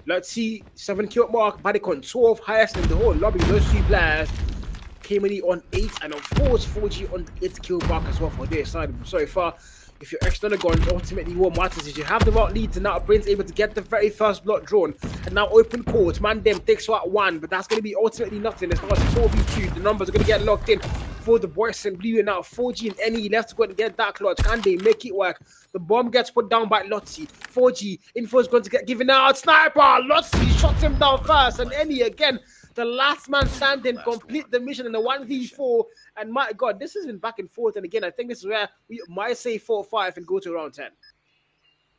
Speaker 5: Let's see. 7 kill mark. Bodycon 12, highest in the whole lobby. Those 3 players came in on 8, and of course 4G on 8 kill mark as well for their side. So far, if you're Exnonagon, ultimately what matters is you have the right leads, and now Prince able to get the very first block drawn, and now open court. Mandem takes what 1, but that's going to be ultimately nothing as far as 4v2. The numbers are going to get locked in for the boys and blue, and now 4G and NE left to go and get that clutch. Can they make it work? The bomb gets put down by Lotzi. 4G info is going to get given out. Sniper Lotzi shots him down first, and NE again, the last man standing, complete the mission in the 1v4. And my God, this has been back and forth. And again, I think this is where we might say 4-5 and go to round 10.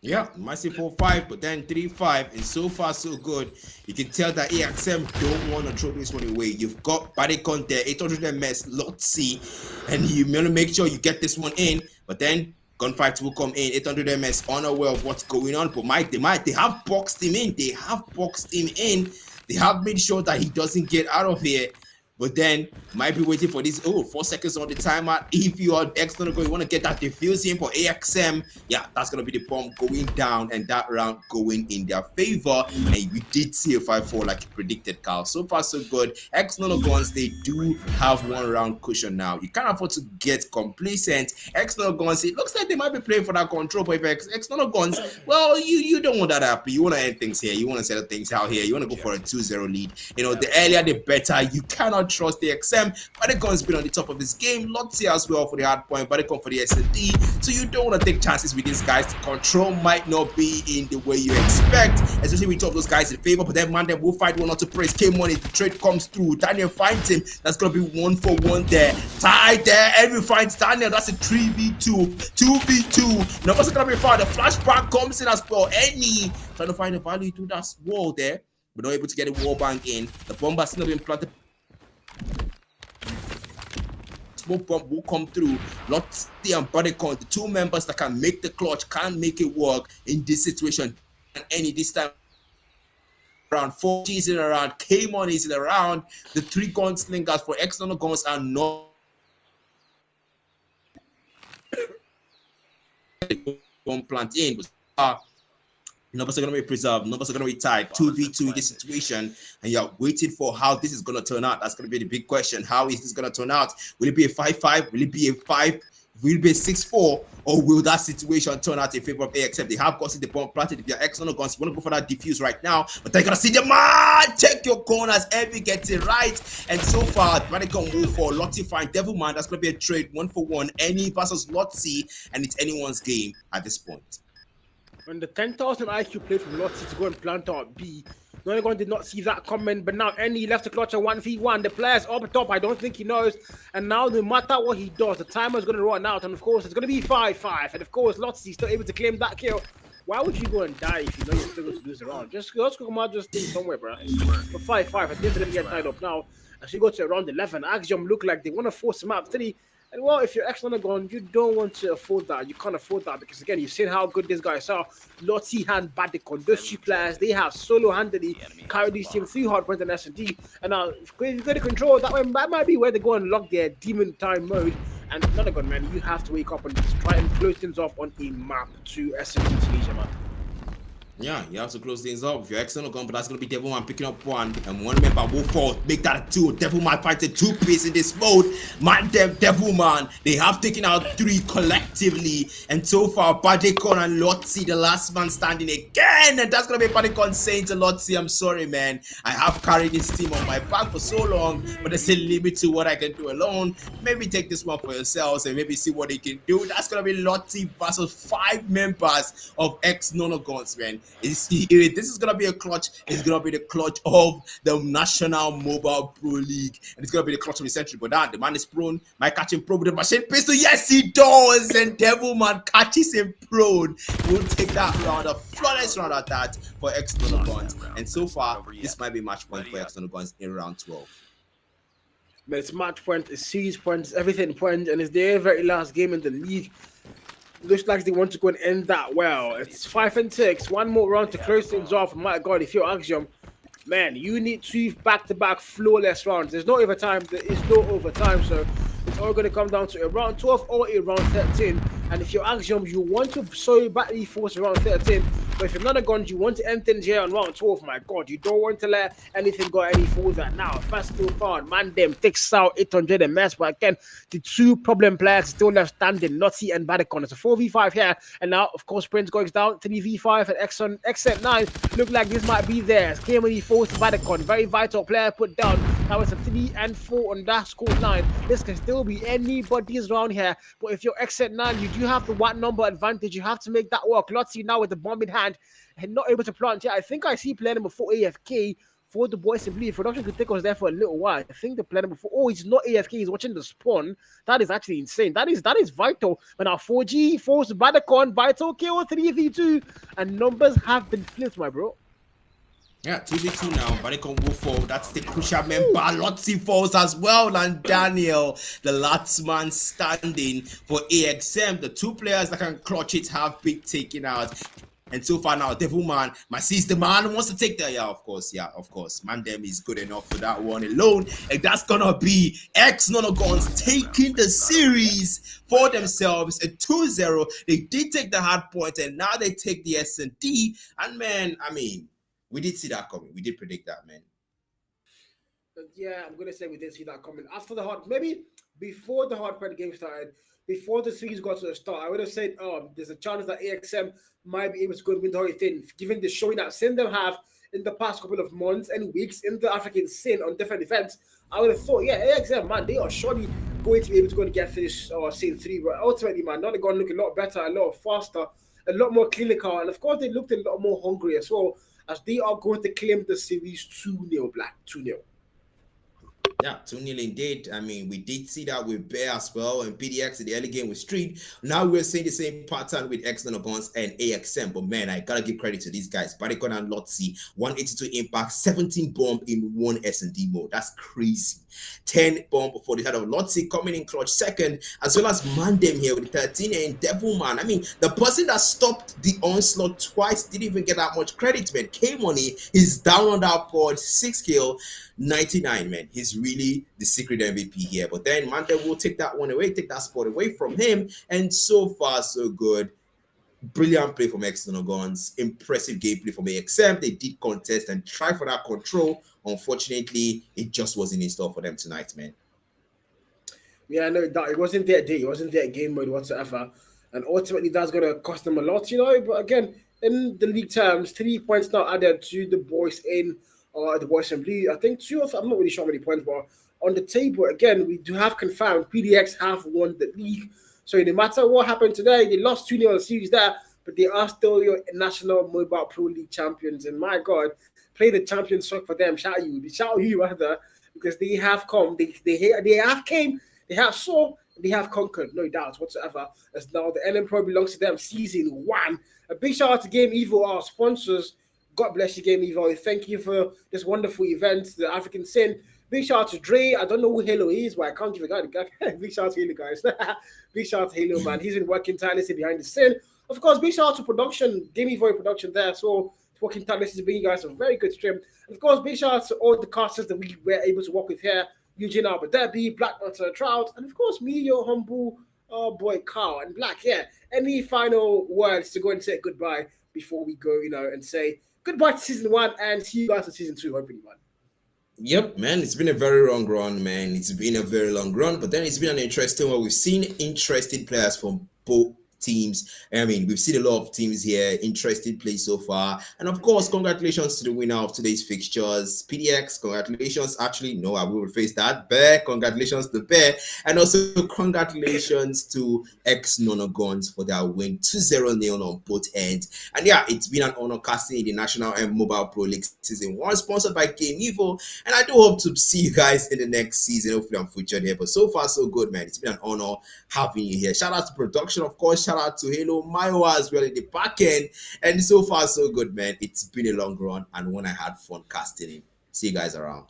Speaker 4: Yeah, might say 4-5, but then 3-5, and so far so good. You can tell that AXM don't want to throw this one away. You've got Bodycon there, 800 MS, Lotzi, and you want to make sure you get this one in. But then gunfight will come in, 800 MS, unaware of what's going on. But they have boxed him in. They have made sure that he doesn't get out of here. But then might be waiting for this. 4 seconds on the timer. If you are Exnonagon, you want to get that diffusing for AXM. Yeah, that's gonna be the bomb going down, and that round going in their favor. And we did see a 5-4 like you predicted, Carl. So far so good. Exnonagons, they do have 1 round cushion now. You can't afford to get complacent. Exnonagons, it looks like they might be playing for that control. But if Exnonagons, well, you don't want that happen. You want to end things here. You want to settle things out here. You want to go for a 2-0 lead. You know, the earlier the better. You cannot trust the XM. Bodycon's been on the top of this game. Lotzi as well for the hard point. Bodycon for the S&D. So you don't want to take chances with these guys. The control might not be in the way you expect, especially with top those guys in favor. But then Mandem will fight one or two praise. K-Money, the trade comes through. Daniel finds him. That's going to be 1-for-1 there. Tied there. Every finds Daniel. That's a 3v2. 2v2. Numbers are going to be found. The flashback comes in as well. Any trying to find a value through that wall there, but not able to get a wall bang in. The bomb has still been planted. Smoke bomb will come through. Lotzi and Bodycon, the two members that can make the clutch, can make it work in this situation. And any this time around 40 is in around, K-Money is in around. The 3 gunslingers for external guns are not plant in, but numbers are going to be preserved. Numbers are going to be tied. 2v2 in this situation. And you're waiting for how this is going to turn out. That's going to be the big question. How is this going to turn out? Will it be a 5-5? Will it be a 5? Will it be a 6-4? Or will that situation turn out in favor of AXM? They have gotten the bomb planted. If you're external guns, you want to go for that diffuse right now. But they're going to see the man. Check your corners. Every gets it right. And so far, Bodycon move for Lotzi find Devilman. That's going to be a trade 1-for-1. Any versus Lotzi. And it's anyone's game at this point.
Speaker 5: When the 10,000 IQ play from Lotzi to go and plant out B, Nonagon did not see that coming, but now Andy left the clutch at 1v1. The player's up top, I don't think he knows. And now no matter what he does, the timer's going to run out. And of course, it's going to be 5-5. And of course, Lotzi's still able to claim that kill. Why would you go and die if you know you're still going to lose the round? Just come out, just stay somewhere, bro. But 5-5, I think they're going to get tied up now. As we go to round 11, Axiom look like they want to force him out. 3. And well, if you're ex-Nonagon, you don't want to afford that. You can't afford that because again, you've seen how good these guys are. Lottie and Badikon, those two players, they have solo-handedly carried these teams through hard point and S&D. And now, if you go to control, that might be where they go and lock their demon time mode. And Nonagon, man, you have to wake up and just try and close things off on a map to S&D Tunisia, man.
Speaker 4: Yeah, you have to close things up. If you're external gun, but that's going to be Devilman picking up one, and one member will fall, make that a two. Devilman fights a two-piece in this mode. Devilman, they have taken out 3 collectively, and so far, Badekon and Lotzi, the last man standing again, and that's going to be Badekon saying to Lotzi, I'm sorry, man. I have carried this team on my back for so long, but there's a limit to what I can do alone. Maybe take this one for yourselves and maybe see what they can do. That's going to be Lotzi versus 5 members of ex-Nonagons, man. This is gonna be a clutch. It's gonna be the clutch of the National Mobile Pro League, and it's gonna be the clutch of the century. But that the man is prone. Might catch him prone with the machine pistol. Yes, he does. And Devilman catches him prone. We'll take that round, a flawless round at that for external guns. And so far, this might be match point for external guns in round 12.
Speaker 5: But it's match point, it's series points, everything point, and it's their very last game in the league. Looks like they want to go and end that well. It's 5 and 6. One more round to close things off. My God, if you're Axiom, man, you need 2 back-to-back flawless rounds. There's no overtime. There is no overtime. So it's all going to come down to a round 12 or a round 13. And if you're Axiom, you want to so badly force around 13. But if you're not a gun, you want to end things here on round 12. My God, you don't want to let anything go any further. Now, fast still found. Man, them takes out 800 MS. But again, the 2 problem players still left standing, Lottie and Badikon. It's a 4v5 here. And now, of course, Prince goes down 3v5 and XN9. Look like this might be theirs. Came when he forced Badikon. Very vital player put down. Now it's a 3 and 4 on that score line. This can still be anybody's round here. But if you're XN9, you do have the 1 number advantage. You have to make that work. Lottie now with the bomb in hand and not able to plant here. I think I see player number 4 AFK for the boys in blue. Production could take us there for a little while. I think the player number 4, oh, he's not AFK, he's watching the spawn. That is actually insane. That is vital. But now 4G forced Badikon, vital kill 3v2, and numbers have been flipped, my bro.
Speaker 4: Yeah, 2v2 now. Badikon will fall. That's the crucial member. Lotzi falls as well. And Daniel, the last man standing for AXM. The 2 players that can clutch it have been taken out. And so far now, Devilman, my sister man wants to take that. Yeah, of course. Mandem is good enough for that one alone. And that's gonna be ex-Nonagons taking the series for themselves at 2-0. They did take the hard point, and now they take the S&D. And man, I mean, we did see that coming. We did predict that, man.
Speaker 5: Yeah, I'm gonna say we did see that coming. After the hard, maybe before the hard part game started, before the series got to the start, I would have said, there's a chance that AXM might be able to go and win the whole thing, given the showing that Sin them have in the past couple of months and weeks in the African scene on different events. I would have thought, yeah, AXM, man, they are surely going to be able to go and get this scene 3. But ultimately, man, now they're going to look a lot better, a lot faster, a lot more clinical, and of course, they looked a lot more hungry as well, as they are going to claim the series 2-0, Black, 2-0.
Speaker 4: Yeah, 2-0 indeed. I mean, we did see that with Bear as well and PDX in the early game with Street. Now we're seeing the same pattern with ex-Nonagons and AXM. But man, I gotta give credit to these guys. Badikon and Lotzi, 182 impact, 17 bomb in 1 S&D mode. That's crazy. 10 bomb for the head of Lotzi coming in clutch second, as well as Mandem here with 13 and Devilman. I mean, the person that stopped the onslaught twice didn't even get that much credit, man. K-Money is down on that board, 6 kill. 99, man. He's really the secret MVP here. But then Mandem will take that one away, take that spot away from him. And so far, so good. Brilliant play from ex-Nonagons. Impressive gameplay from AXM. They did contest and try for that control. Unfortunately, it just wasn't in store for them tonight, man.
Speaker 5: Yeah, no, that it wasn't their day. It wasn't their game mode whatsoever. And ultimately, that's going to cost them a lot, you know. But again, in the league terms, 3 points now added to the boys in the boys in blue. I think 2 of, I'm not really sure how many points, but on the table, again, we do have confirmed PDX have won the league. So no matter what happened today, they lost 2-0 the series there, but they are still your National Mobile Pro League champions. And my God, play the champion song for them. Shout you rather, because they have come, they have came, they have saw, they have conquered, no doubt whatsoever. As now the Codm Mpro belongs to them, season 1. A big shout out to Game Evil, our sponsors. God bless you, Game Evo. Thank you for this wonderful event, the African Sin.
Speaker 3: Big shout out to Dre. I don't know who Halo is, but I can't give a guy. Big shout out to Halo, guys. Big shout out to Halo, man. He's been working tirelessly behind the scene. Of course, big shout out to production, Gaming Void production there. So working tirelessly to bring you guys a very good stream. And of course, big shout out to all the casters that we were able to work with here. Eugene Alberdebi, Black Hunter Trout, and of course me, your humble boy Carl and Black. Yeah. Any final words to go and say goodbye before we go, and say goodbye to season 1 and see you guys in season 2, hopefully, man.
Speaker 4: Yep, man, it's been a very long run, man. It's been a very long run, but then it's been an interesting one. We've seen interesting players from both teams. I mean, we've seen a lot of teams here, interesting play so far. And of course, congratulations to the winner of today's fixtures, PDX. Congratulations. Actually, no, I will face that. Bear, congratulations to Bear. And also congratulations to ex-Nonogons for their win 2-0 on both ends. And yeah, it's been an honor casting in the National and Mobile Pro League Season 1, sponsored by Game Evo. And I do hope to see you guys in the next season. Hopefully I'm featured here. But so far, so good, man. It's been an honor having you here. Shout out to production, of course. Shout out to Halo Mayo as well in the back end. And so far, so good, man. It's been a long run and one I had fun casting in. See you guys around.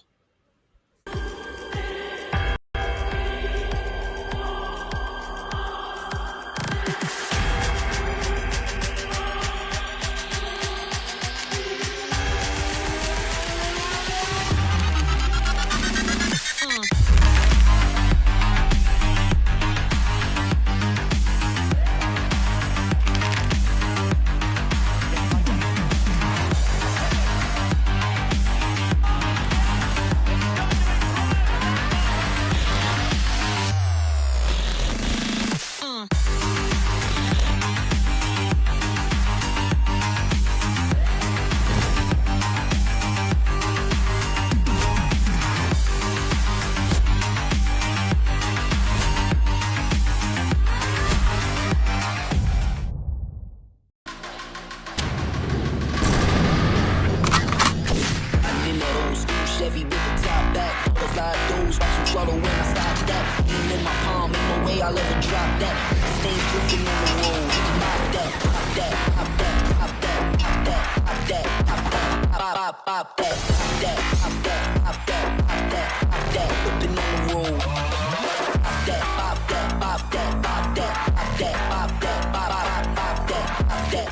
Speaker 6: Chevy with the top back. Butterfly doors, watch them swallow when I stop that. Aim in my palm, ain't no way I'll ever drop that. Stains dripping on the road. Pop that, pop that, pop that, pop that, pop that, pop that, pop that, pop that, pop that, pop that, pop that, pop that, pop that, whipping on the road. Pop that, pop that, pop that, pop that, pop that, pop that, pop that, pop that, pop that.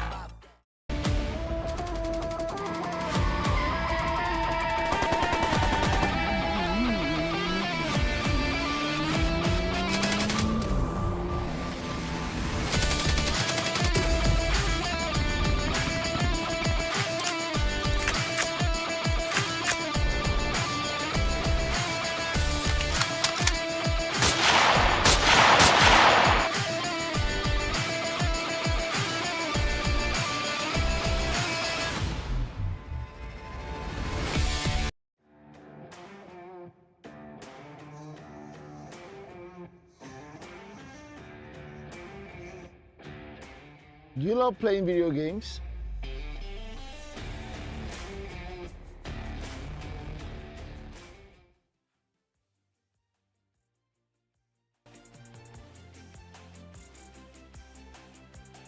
Speaker 2: Do you love playing video games?